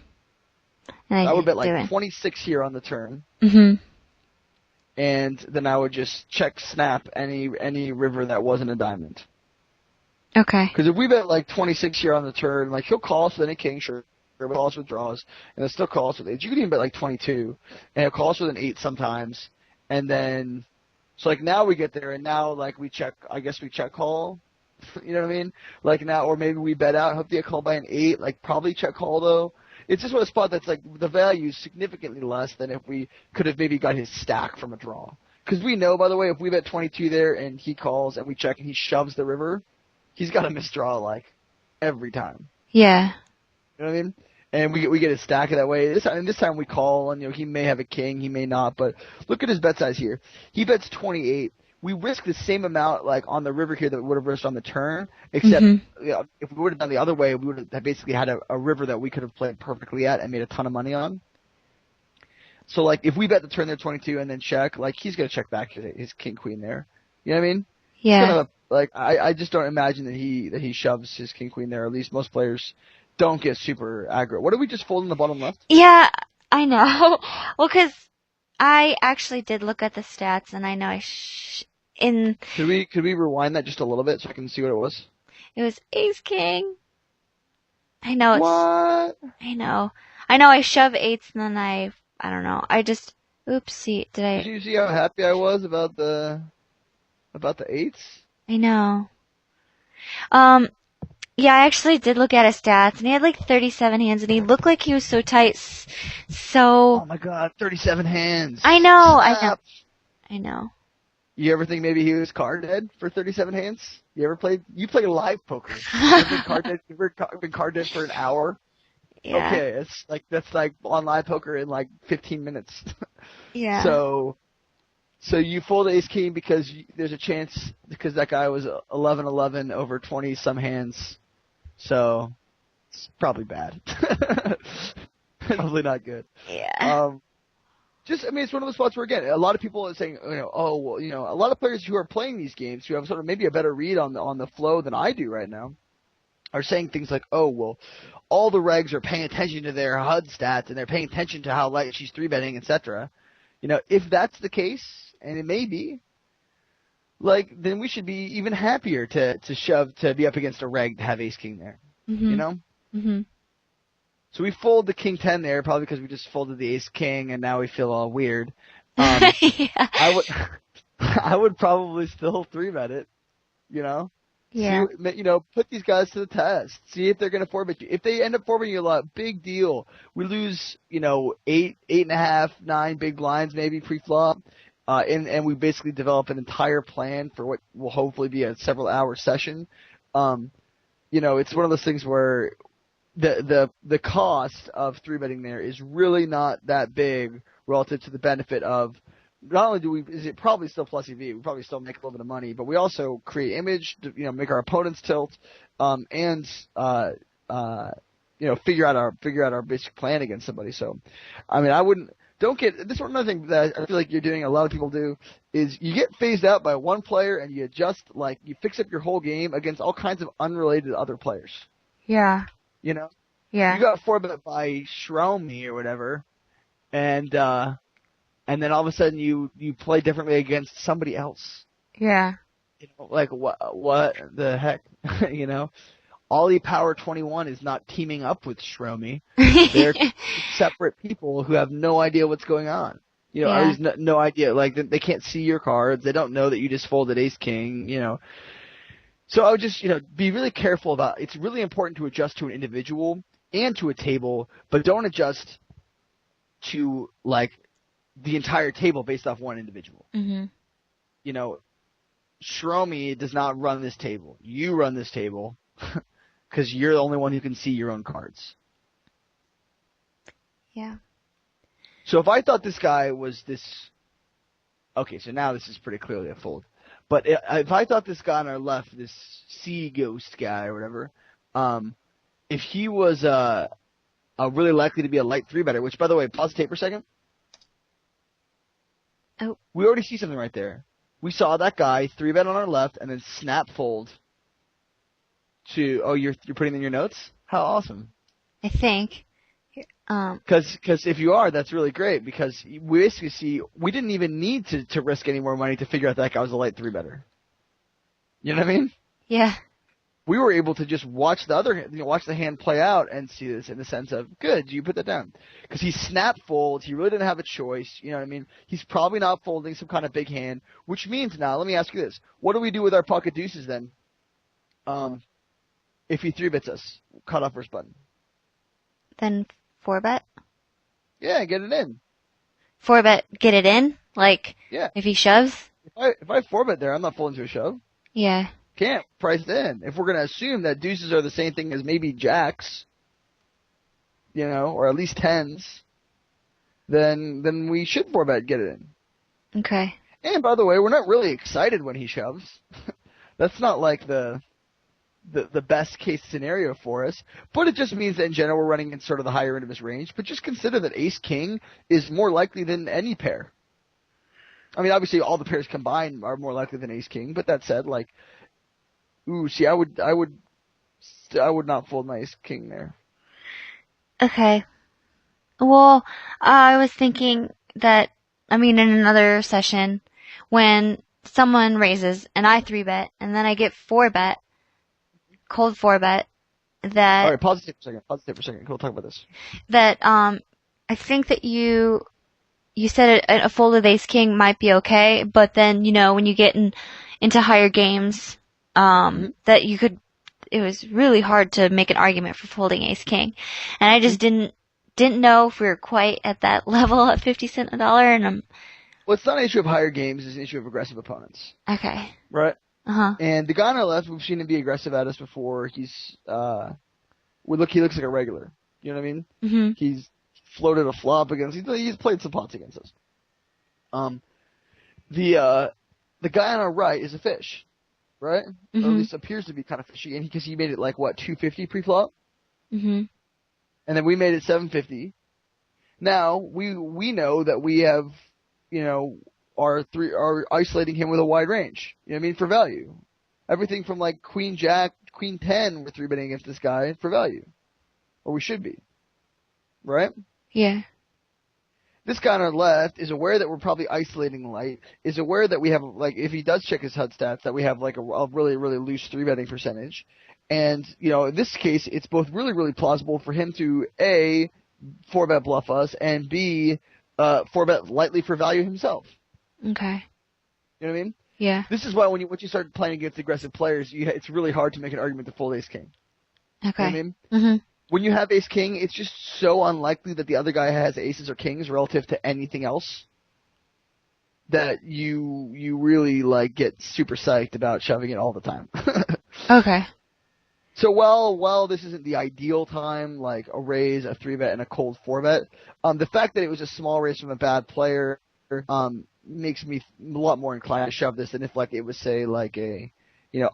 And I I would bet didn't do like it. 26 here on the turn, Mhm. and then I would just check snap any river that wasn't a diamond. Okay. Because if we bet like 26 here on the turn, like he'll call us with any king, sure, he'll call us with draws, and he'll still call us with eights. You could even bet like 22, and he'll call us with an 8 sometimes, and then so like now we get there, and now like we check. I guess we check call. You know what I mean? Like now, or maybe we bet out, hope they get called by an 8. Like probably check call though. It's just a spot that's like the value is significantly less than if we could have maybe got his stack from a draw. Because we know, by the way, if we bet 22 there and he calls and we check and he shoves the river, he's got a misdraw like every time. Yeah. You know what I mean? And we get his stack that way. This time we call, and he may have a king, he may not. But look at his bet size here. He bets 28. We risk the same amount like on the river here that we would have risked on the turn, except Mhm. if we would have done the other way, we would have basically had a river that we could have played perfectly at and made a ton of money on. So like if we bet the turn there 22 and then check, like he's gonna check back his king queen there. You know what I mean? It's Yeah. kind of like I just don't imagine that he shoves his king queen there. At least most players don't get super aggro. What did we just fold in the bottom left? Yeah, I know. Well, 'cause I actually did look at the stats, and I know in Could we rewind that just a little bit so I can see what it was? it was ace king. I know it's. What? I know. I know. I shove eights, and then I don't know. I just. Oopsie. Did Did I? you see how happy I was about the eights? I know. Um. Yeah, I actually did look at his stats, and he had like 37 hands, and he looked like he was so tight. So. Oh my god, 37 hands. I know. I know. Snap. I know. You ever think maybe he was card dead for 37 hands? You played live poker. You ever been card dead, been card dead for an hour? Yeah. Okay, that's like on live poker in like 15 minutes. Yeah. So you fold ace king because there's a chance because that guy was 11-11 over 20 some hands. So it's probably bad. Probably not good. Yeah. I mean, it's one of those spots where, again, a lot of people are saying, oh, well, a lot of players who are playing these games who have sort of maybe a better read on the flow than I do right now are saying things like, oh, well, all the regs are paying attention to their HUD stats and they're paying attention to how light she's 3-betting, etc. If that's the case, and it may be, like, then we should be even happier to be up against a reg to have ace king there, you Mhm. know? Mhm. So we fold the king 10 there, probably because we just folded the ace king and now we feel all weird. I Yeah. would, I would probably still 3-bet it, you know? See, Yeah. put these guys to the test. See if they're going to 4-bet you. If they end up 4-betting you a lot, big deal. We lose, 8.5, 9 big blinds maybe pre-flop. And we basically develop an entire plan for what will hopefully be a several-hour session. It's one of those things where the cost of 3-betting there is really not that big relative to the benefit of not only is it probably still plus EV, we probably still make a little bit of money, but we also create image, make our opponents tilt, and figure out our basic plan against somebody. So, I mean, don't get this. One other thing that I feel like you're doing, a lot of people do, is you get phased out by one player and you adjust, like you fix up your whole game against all kinds of unrelated other players. Yeah. You know, you Yeah. got 4-bet by Shromi or whatever, and then all of a sudden you play differently against somebody else. Yeah. Like what the heck? Ollie Power 21 is not teaming up with Shromi. They're separate people who have no idea what's going on. Or Yeah. at least no idea. Like they can't see your cards. They don't know that you just folded ace king. So I would just be really careful about. It's really important to adjust to an individual and to a table, but don't adjust to like the entire table based off one individual. Mhm. Shromi does not run this table. You run this table because you're the only one who can see your own cards. Yeah. So if I thought this guy was this, okay, so now this is pretty clearly a fold. But if I thought this guy on our left, this sea ghost guy or whatever, if he was really likely to be a light 3-better, which by the way, pause the tape for a second. Oh. We already see something right there. We saw that guy 3-bet on our left and then snap fold to, oh, you're putting in your notes? How awesome. I think. Because if you are, that's really great because we basically see we didn't even need to risk any more money to figure out that guy was a light 3-better. You know what I mean? Yeah. We were able to just watch the hand play out and see this in the sense of, good, you put that down. Because he snap folds, he really didn't have a choice, you know what I mean? He's probably not folding some kind of big hand, which means now, let me ask you this, what do we do with our pocket deuces then? If he 3-bets us, cut off first button. Then 4-bet. Yeah, get it in. 4-bet, get it in? Like, Yeah. if he shoves? If I 4-bet there, I'm not folding to a shove. Yeah. Can't price it in. If we're going to assume that deuces are the same thing as maybe jacks, or at least tens, then we should 4-bet get it in. Okay. And by the way, we're not really excited when he shoves. That's not like the the best case scenario for us, but it just means that in general we're running in sort of the higher end of his range. But just consider that Ace King is more likely than any pair. I mean, obviously all the pairs combined are more likely than Ace King, but that said, like, ooh, see, I would not fold my Ace King there. Okay. Well, I was thinking that, I mean, in another session, when someone raises and I 3-bet, and then I get 4-bet, cold 4-bet, All that, right, pause it for a second. Pause it for a second. We'll talk about this. that, I think that you said a fold with ace king might be okay, but then, when you get into higher games, that it was really hard to make an argument for folding ace king. And I just didn't know if we were quite at that level at 50 cent a dollar, and Well, it's not an issue of higher games; it's an issue of aggressive opponents, okay. right? Uh-huh. And the guy on our left, we've seen him be aggressive at us before. He looks like a regular. You know what I mean? Mhm. He's floated a flop against. He's played some pots against us. The guy on our right is a fish, right? Or at Mhm. least appears to be kind of fishy, and because he made it like what 250 pre-flop, Mhm. and then we made it 750. Now we know that we have, are isolating him with a wide range. You know what I mean, for value. Everything from like Queen Jack, Queen 10, we're 3-betting against this guy for value, or we should be, right? Yeah. This guy on our left is aware that we're probably isolating light, is aware that we have, like, if he does check his HUD stats, that we have, like, a really, really loose 3-betting percentage. And, in this case, it's both really, really plausible for him to, A, 4-bet bluff us, and B, 4-bet lightly for value himself. Okay. You know what I mean? Yeah. This is why once you start playing against aggressive players, it's really hard to make an argument to fold Ace King. Okay. You know what I mean? Mhm. When you have Ace King, it's just so unlikely that the other guy has aces or kings relative to anything else that you really like get super psyched about shoving it all the time. Okay. So while this isn't the ideal time, like a raise, a 3-bet, and a cold 4-bet, the fact that it was a small raise from a bad player makes me a lot more inclined to shove this than if like it was say like a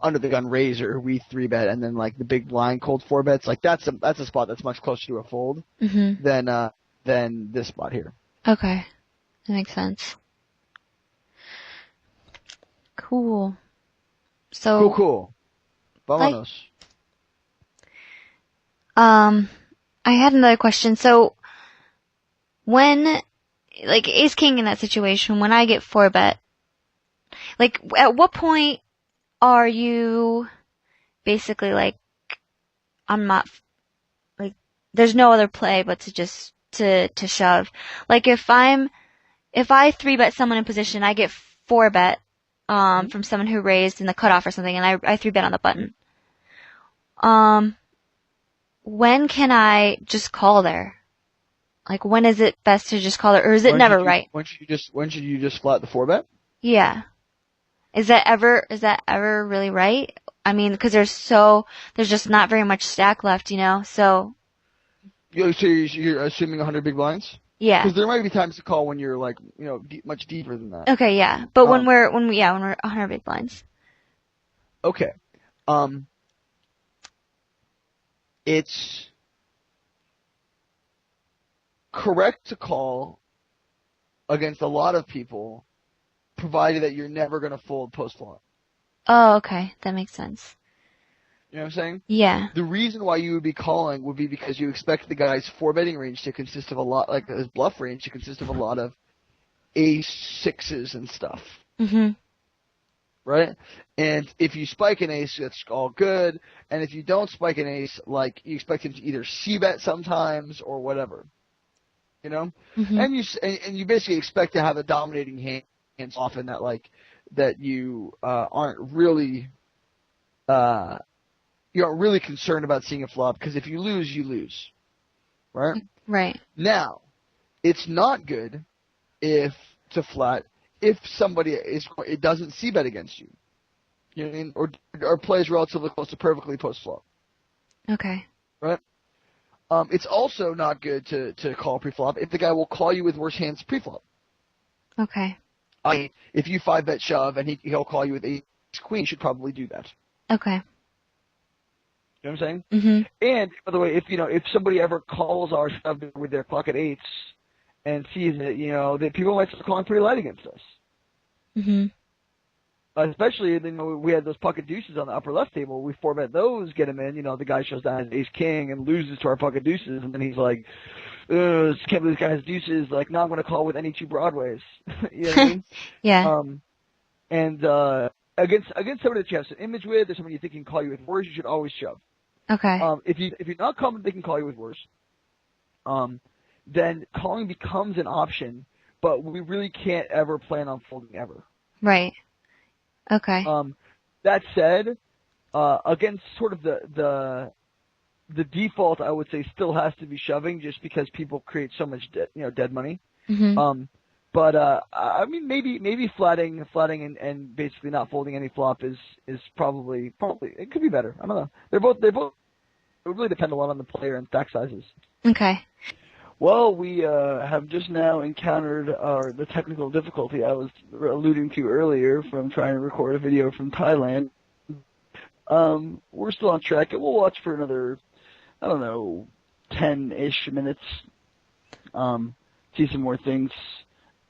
under the gun razor, we 3-bet, and then like the big blind cold 4-bets, like that's a spot that's much closer to a fold Mhm. than this spot here. Okay. That makes sense. Cool. So, Cool. like, Vámonos. I had another question. So, when, like, ace king in that situation, when I get 4-bet, like, at what point are you basically like, I'm not, like, there's no other play but to just, to shove. Like, if I 3-bet someone in position, I get 4-bet, from someone who raised in the cutoff or something, and I 3-bet on the button. When can I just call there? Like, when is it best to just call there, or is it never right? When should you just flat the 4-bet? Yeah. Is that ever really right? I mean, because there's just not very much stack left, so. So you're assuming 100 big blinds? Yeah. Because there might be times to call when you're like, much deeper than that. Okay, yeah. But when we're 100 big blinds. Okay. It's correct to call against a lot of people, provided that you're never going to fold post-flop. Oh, okay. That makes sense. You know what I'm saying? Yeah. The reason why you would be calling would be because you expect the guy's 4-betting range to consist of a lot, like his bluff range to consist of a lot of ace sixes and stuff. Mhm. Right? And if you spike an ace, that's all good. And if you don't spike an ace, like, you expect him to either c-bet sometimes or whatever. You know? Mhm. And you basically expect to have a dominating hand often that, like, that you aren't really concerned about seeing a flop, because if you lose, you lose. Right? Right. Now, it's not good to flat if somebody it doesn't c-bet against you. You know what I mean? Or plays relatively close to perfectly post-flop. Okay. Right? It's also not good to call pre-flop if the guy will call you with worse hands pre-flop. Okay. If you 5-bet shove and he'll call you with ace queen, you should probably do that. Okay. You know what I'm saying? Mhm. And by the way, if somebody ever calls our stuff with their pocket eights and sees it, that people might start calling pretty light against us. Mhm. Especially, we had those pocket deuces on the upper left table. We four bet those, get him in. The guy shows down as ace king and loses to our pocket deuces, and then he's like, can't believe this guy has deuces. Like, now I'm going to call with any two broadways. You know what I mean? Yeah. And against somebody that you have some image with, or somebody you think can call you with worse, you should always shove. Okay. If you're not confident they can call you with worse, then calling becomes an option, but we really can't ever plan on folding ever. Right. Okay. That said, against sort of the default, I would say still has to be shoving, just because people create so much dead money. Mhm. But I mean, maybe flatting and basically not folding any flop is probably it could be better. I don't know. They're both it would really depend a lot on the player and stack sizes. Okay. Well, we have just now encountered the technical difficulty I was alluding to earlier from trying to record a video from Thailand. We're still on track, and we'll watch for another, I don't know, 10-ish minutes, see some more things.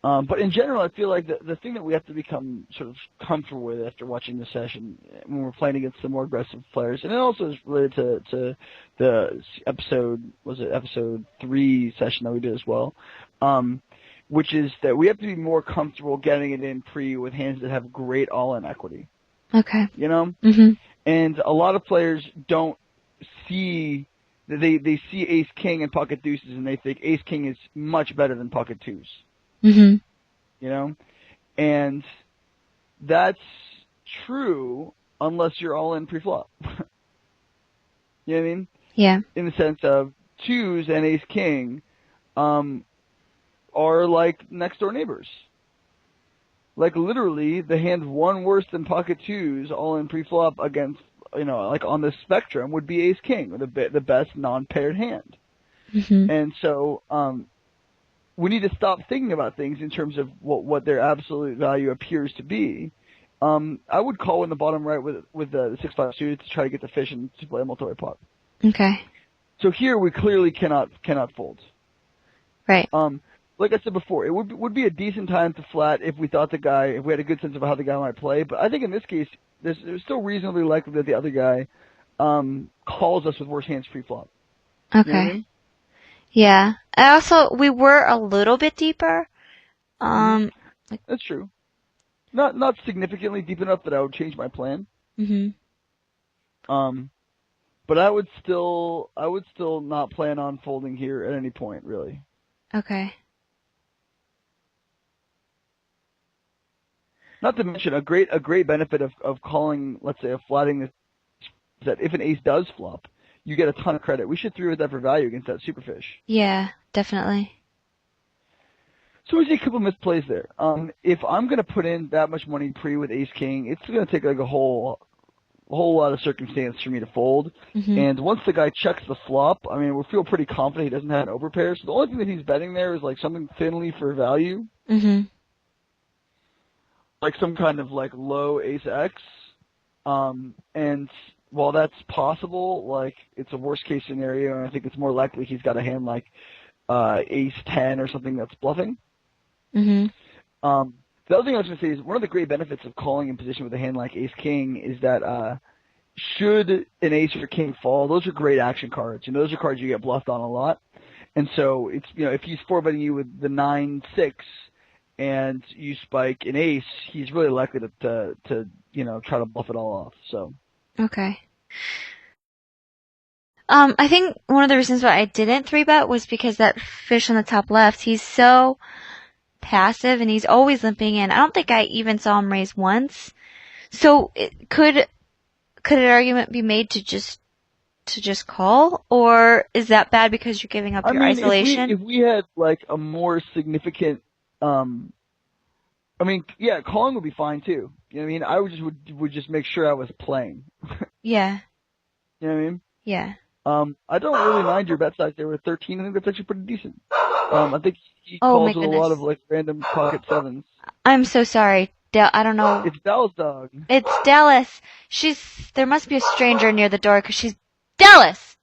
But in general, I feel like the thing that we have to become sort of comfortable with after watching the session when we're playing against the more aggressive players, and it also is related to the episode 3 session that we did as well, which is that we have to be more comfortable getting it in pre with hands that have great all-in equity. Okay. Mhm. And a lot of players don't see. They see ace king and pocket deuces, and they think ace king is much better than pocket twos. Mhm. And that's true unless you're all in pre-flop. You know what I mean? Yeah. In the sense of twos and ace king are like next door neighbors. Like literally, the hand one worse than pocket twos all in pre-flop against, like on the spectrum would be ace king, the best non-paired hand. Mhm. And so we need to stop thinking about things in terms of what their absolute value appears to be. I would call in the bottom right with the 6-5 suited to try to get the fish and to play a multi-way pot. Okay. So here we clearly cannot fold. Right. Like I said before, it would be a decent time to flat if we thought if we had a good sense of how the guy might play. But I think in this case, there's still reasonably likely that the other guy calls us with worse hands pre-flop. Okay. You know what I mean? Yeah. We were a little bit deeper. That's true. Not significantly deep enough that I would change my plan. Mhm. But I would still not plan on folding here at any point, really. Okay. Not to mention a great benefit of calling, let's say, flatting this, is that if an ace does flop, you get a ton of credit. We should 3-bet that for value against that superfish. Yeah, definitely. So we see a couple of misplays there. If I'm going to put in that much money pre with ace king, it's going to take like a whole lot of circumstance for me to fold. Mhm. And once the guy checks the flop, I mean, we feel pretty confident he doesn't have an overpair. So the only thing that he's betting there is like something thinly for value. Mhm. Like some kind of like low ace X. And while that's possible, like it's a worst case scenario, and I think it's more likely he's got a hand like ace 10 or something that's bluffing. Mhm. The other thing I was going to say is one of the great benefits of calling in position with a hand like ace king is that should an ace or king fall, those are great action cards, and those are cards you get bluffed on a lot. And so it's if he's 4-betting you with the 9-6 and you spike an ace, he's really likely to try to bluff it all off. So Okay. I think one of the reasons why I didn't 3-bet was because that fish on the top left, he's so passive and he's always limping in. I don't think I even saw him raise once. So could an argument be made to just call, or is that bad because you're giving up your isolation? If we had like a more significant, calling would be fine too. You know what I mean? I would just make sure I was playing. Yeah. You know what I mean? Yeah. I don't really mind your bet size there with 13. I think that's actually pretty decent. I think he calls with a lot of like random pocket sevens. I'm so sorry. I don't know. It's Dallas Dog. It's Dallas. There must be a stranger near the door because she's Dallas!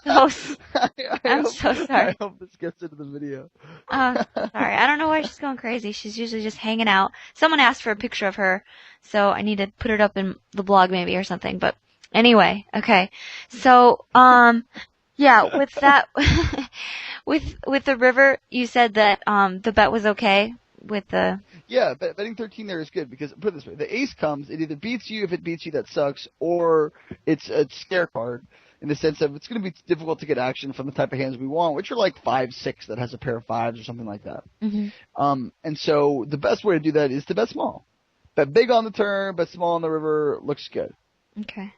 So, I I'm hope so I sorry. hope this gets into the video. Sorry. I don't know why she's going crazy. She's usually just hanging out. Someone asked for a picture of her, so I need to put it up in the blog maybe or something. But anyway, okay. So, yeah, with that, with the river, you said that, the bet was okay with the, Yeah, betting 13 there is good because put it this way: the ace comes, it either beats you. If it beats you, that sucks, or it's a scare card in the sense of it's going to be difficult to get action from the type of hands we want, which are like 5-6 that has a pair of fives or something like that. hmm And so the best way to do that is to bet small. Bet big on the turn, bet small on the river. Looks good. okay.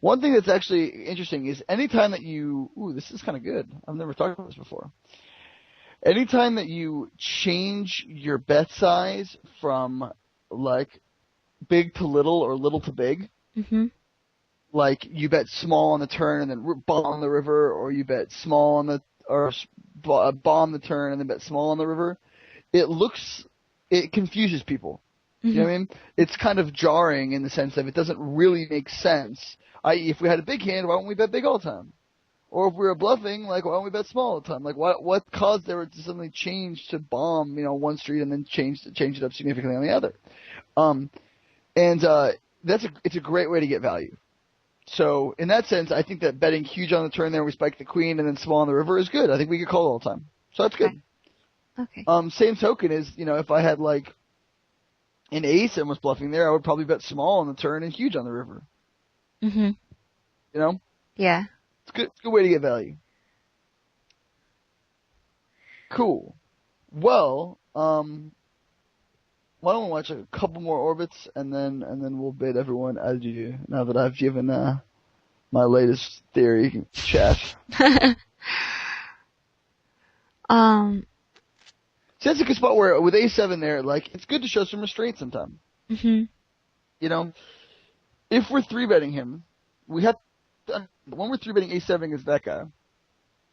One thing that's actually interesting is anytime that you, ooh, this is kind of good. I've never talked about this before. Anytime that you change your bet size from like big to little or little to big, hmm like you bet small on the turn and then bomb the river, or you bet small on the or bomb the turn and then bet small on the river, it confuses people. You know hmm what I mean? It's kind of jarring in the sense that it doesn't really make sense. If we had a big hand, why don't we bet big all the time? Or if we were bluffing, like why don't we bet small all the time? Like what caused there to suddenly change to bomb, one street and then change it up significantly on the other? Um, and it's a great way to get value. So in that sense, I think that betting huge on the turn there, we spike the queen and then small on the river is good. I think we could call it all the time. So that's Okay. good. Okay. Same token is, if I had like an ace and was bluffing there, I would probably bet small on the turn and huge on the river. hmm You know, Yeah. it's a good way to get value. Cool. Well, why don't we watch a couple more orbits and then we'll bid everyone adieu. Now that I've given my latest theory, chat. um. See, that's a good spot where with A7 there, like it's good to show some restraint sometime. hmm You know, if we're three betting him, we have when we're three betting A7 against that guy,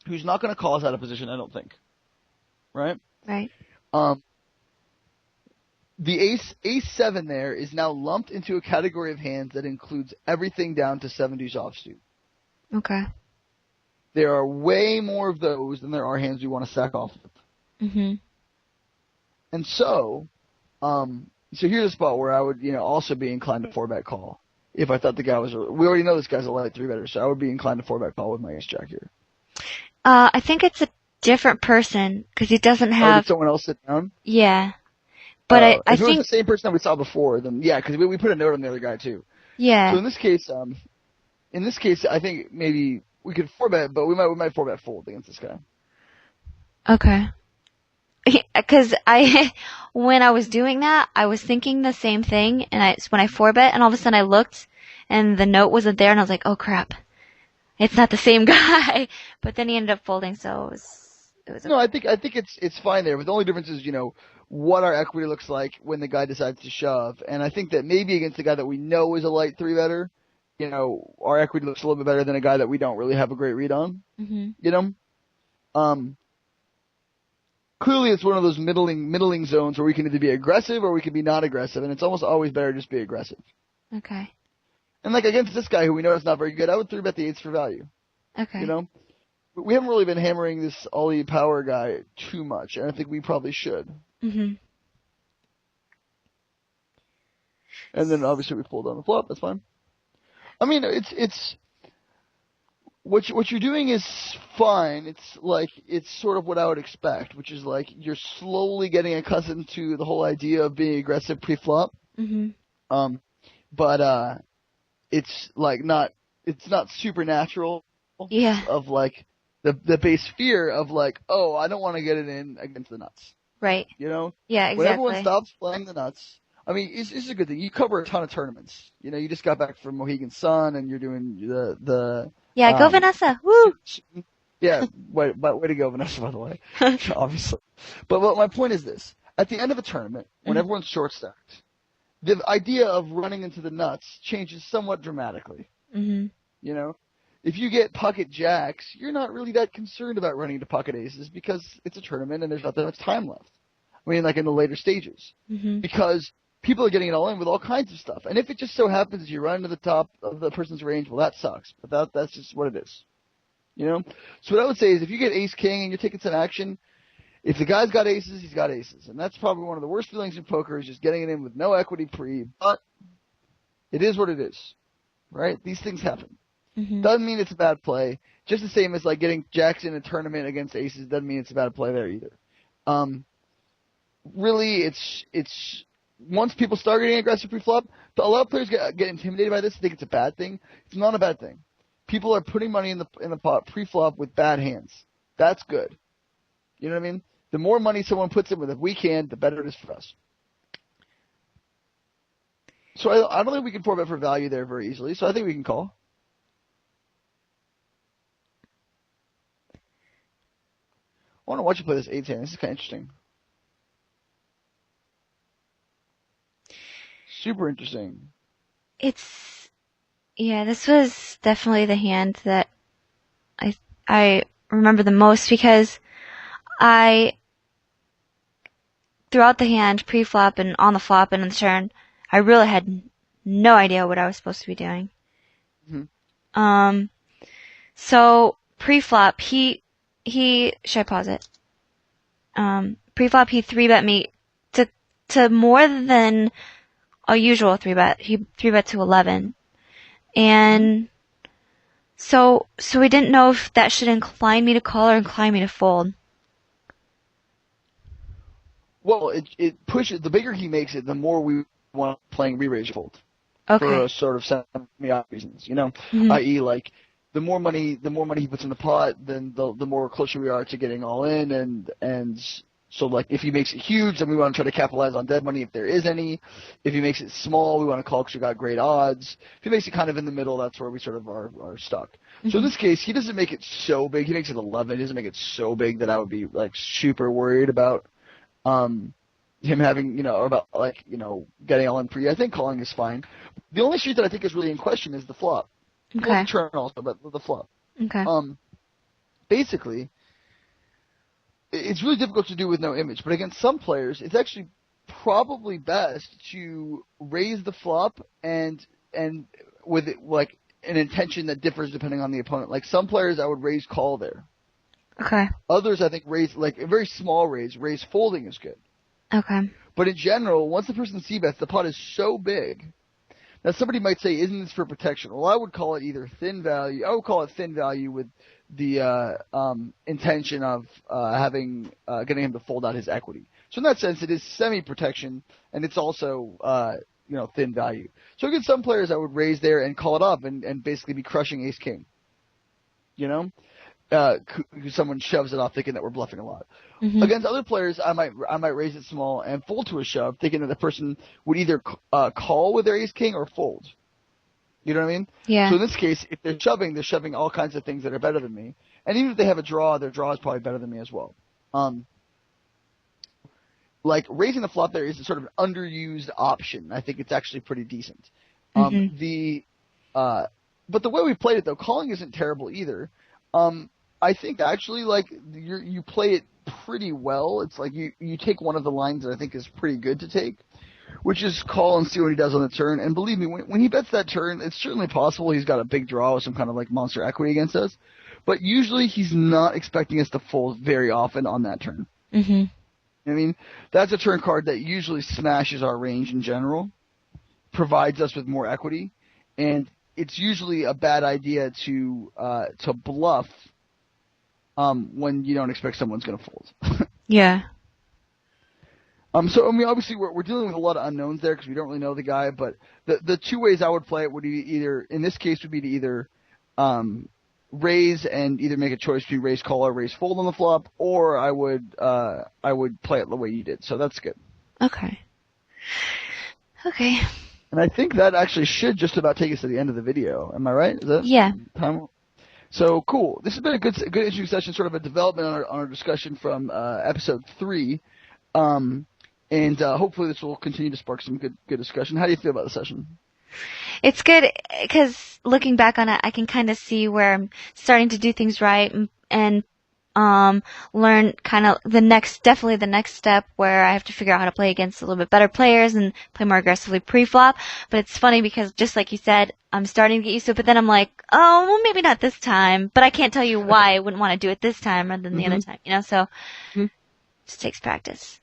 who's not going to call us out of position, I don't think. Right? Right. Um, the ace 7 there is now lumped into a category of hands that includes everything down to 7 deuce offsuit. Okay. There are way more of those than there are hands we want to sack off with. hmm And so here's a spot where I would, also be inclined to 4-bet call. If I thought the guy was, we already know this guy's a light 3-better, so I would be inclined to 4-bet call with my ace jack here. I think it's a different person because he doesn't Oh, did have. someone else sit down? Yeah. But I If it was the think. same person that we saw before, then yeah, because we put a note on the other guy too. So Yeah. in this case, I think maybe we could 4-bet, but we might 4-bet fold against this guy. Okay. Because when I was doing that, I was thinking the same thing, and when I 4-bet, and all of a sudden I looked, and the note wasn't there, and I was like, oh crap, it's not the same guy. But then he ended up folding, so it was No, okay. I think it's fine there. But the only difference is, what our equity looks like when the guy decides to shove. And I think that maybe against the guy that we know is a light 3-better, our equity looks a little bit better than a guy that we don't really have a great read on. Mhm. You know? Clearly it's one of those middling zones where we can either be aggressive or we can be not aggressive, and it's almost always better to just be aggressive. Okay. And like against this guy who we know is not very good, I would 3-bet the eights for value. Okay. But we haven't really been hammering this Ollie power guy too much, and I think we probably should. Mhm. And then obviously we fold on the flop. That's fine. I mean, it's what you're doing is fine. It's sort of what I would expect, which is like you're slowly getting accustomed to the whole idea of being aggressive pre-flop. Mhm. But it's not supernatural Yeah. of like the base fear of like, oh, I don't want to get it in against the nuts. Right. Yeah. When everyone Exactly. stops playing the nuts, I mean, it's a good thing. You cover a ton of tournaments. You just got back from Mohegan Sun and you're doing the Yeah. Go um, Vanessa. Woo. yeah, way to go, Vanessa, by the way, obviously. But my point is this. At the end of a tournament, when Mhm. everyone's short stacked, the idea of running into the nuts changes somewhat dramatically. Mhm. If you get pocket jacks, you're not really that concerned about running into pocket aces because it's a tournament and there's not that much time left. I mean, like in the later stages. Mhm. Because people are getting it all in with all kinds of stuff. And if it just so happens you run to the top of the person's range, well, that sucks. But that's just what it is. You know? So what I would say is if you get ace king and you're taking some action, if the guy's got aces, he's got aces. And that's probably one of the worst feelings in poker is just getting it in with no equity pre. But it is what it is. Right? These things happen. Mm-hmm. Doesn't mean it's a bad play. Just the same as like getting jacks in a tournament against aces doesn't mean it's a bad play there either. Really, it's once people start getting aggressive pre-flop, a lot of players get intimidated by this. Think it's a bad thing. It's not a bad thing. People are putting money in the pot pre-flop with bad hands. That's good. You know what I mean? The more money someone puts in with a weak hand, the better it is for us. So I don't think we can 4-bet for value there very easily. So I think we can call. I want to watch you play this 8 hand. This is kind of interesting. Super interesting. This was definitely the hand that I remember the most because throughout the hand, pre-flop and on the flop and on the turn, I really had no idea what I was supposed to be doing. Mm-hmm. So pre-flop, should I pause it? Pre-flop, he 3-bet me to more than a usual 3-bet. He 3-bet to 11. And so we didn't know if that should incline me to call or incline me to fold. Well, it pushes, the bigger he makes it, the more we want playing re-raise fold. Okay. For a sort of semi-obvious reasons, you know? Mm-hmm. I.e., like, the more money he puts in the pot, then the more closer we are to getting all in, and so, like, if he makes it huge, then we want to try to capitalize on dead money if there is any. If he makes it small, we want to call because we got great odds. If he makes it kind of in the middle, that's where we sort of are stuck. Mm-hmm. So in this case, he doesn't make it so big. He makes it 11. He doesn't make it so big that I would be, like, super worried about him having, you know, or about, like, you know, getting all in pre. I think calling is fine. The only street that I think is really in question is the flop. Okay. Well, the turn also, but the flop. Okay. Basically, it's really difficult to do with no image, but against some players, it's actually probably best to raise the flop and with it, like an intention that differs depending on the opponent. Like some players, I would raise call there. Okay. Others, I think raise, like a very small raise folding is good. Okay. But in general, once the person c-bets, the pot is so big. Now somebody might say, isn't this for protection? Well, I would call it either thin value. I would call it thin value with the intention of getting him to fold out his equity. So in that sense, it is semi-protection, and it's also thin value. So against some players, I would raise there and call it up and basically be crushing ace king. You know, someone shoves it off thinking that we're bluffing a lot. Mm-hmm. Against other players, I might raise it small and fold to a shove, thinking that the person would either call with their ace king or fold. You know what I mean? Yeah. So in this case, if they're shoving all kinds of things that are better than me. And even if they have a draw, their draw is probably better than me as well. Like raising the flop there is a sort of an underused option. I think it's actually pretty decent. Mm-hmm. But the way we played it though, calling isn't terrible either. I think actually like you play it pretty well. It's like you take one of the lines that I think is pretty good to take, which is call and see what he does on the turn. And believe me, when he bets that turn, it's certainly possible he's got a big draw with some kind of like monster equity against us. But usually he's not expecting us to fold very often on that turn. Mm-hmm. I mean, that's a turn card that usually smashes our range in general, provides us with more equity, and it's usually a bad idea to bluff when you don't expect someone's going to fold. Yeah. So, I mean, obviously we're dealing with a lot of unknowns there because we don't really know the guy, but the two ways I would play it would be either, in this case, would be to either raise and either make a choice between raise call or raise fold on the flop, or I would play it the way you did. So that's good. Okay. Okay. And I think that actually should just about take us to the end of the video. Am I right? Is that yeah. Time? So cool. This has been a good interesting session, sort of a development on our discussion from episode 3. And hopefully this will continue to spark some good discussion. How do you feel about the session? It's good because looking back on it, I can kind of see where I'm starting to do things right and learn kind of definitely the next step where I have to figure out how to play against a little bit better players and play more aggressively pre-flop. But it's funny because just like you said, I'm starting to get used to it, but then I'm like, oh, well, maybe not this time. But I can't tell you why I wouldn't want to do it this time rather than the other Mm-hmm. time, so it just takes practice.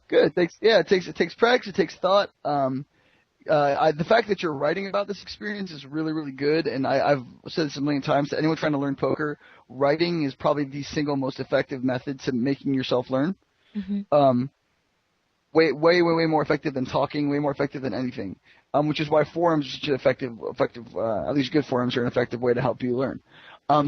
Good. It takes practice. It takes thought. The fact that you're writing about this experience is really, really good. And I've said this a million times to anyone trying to learn poker. Writing is probably the single most effective method to making yourself learn. Hmm. Um, way more effective than talking. Way more effective than anything. Which is why forums are such an at least good forums are an effective way to help you learn.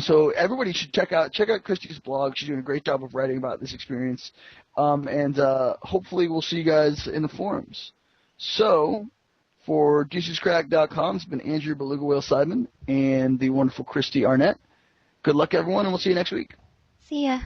So everybody should check out Kristy's blog. She's doing a great job of writing about this experience. And hopefully we'll see you guys in the forums. So, for deucescrack.com, it's been Andrew Beluga Whale Simon and the wonderful Kristy Arnett. Good luck, everyone, and we'll see you next week. See ya.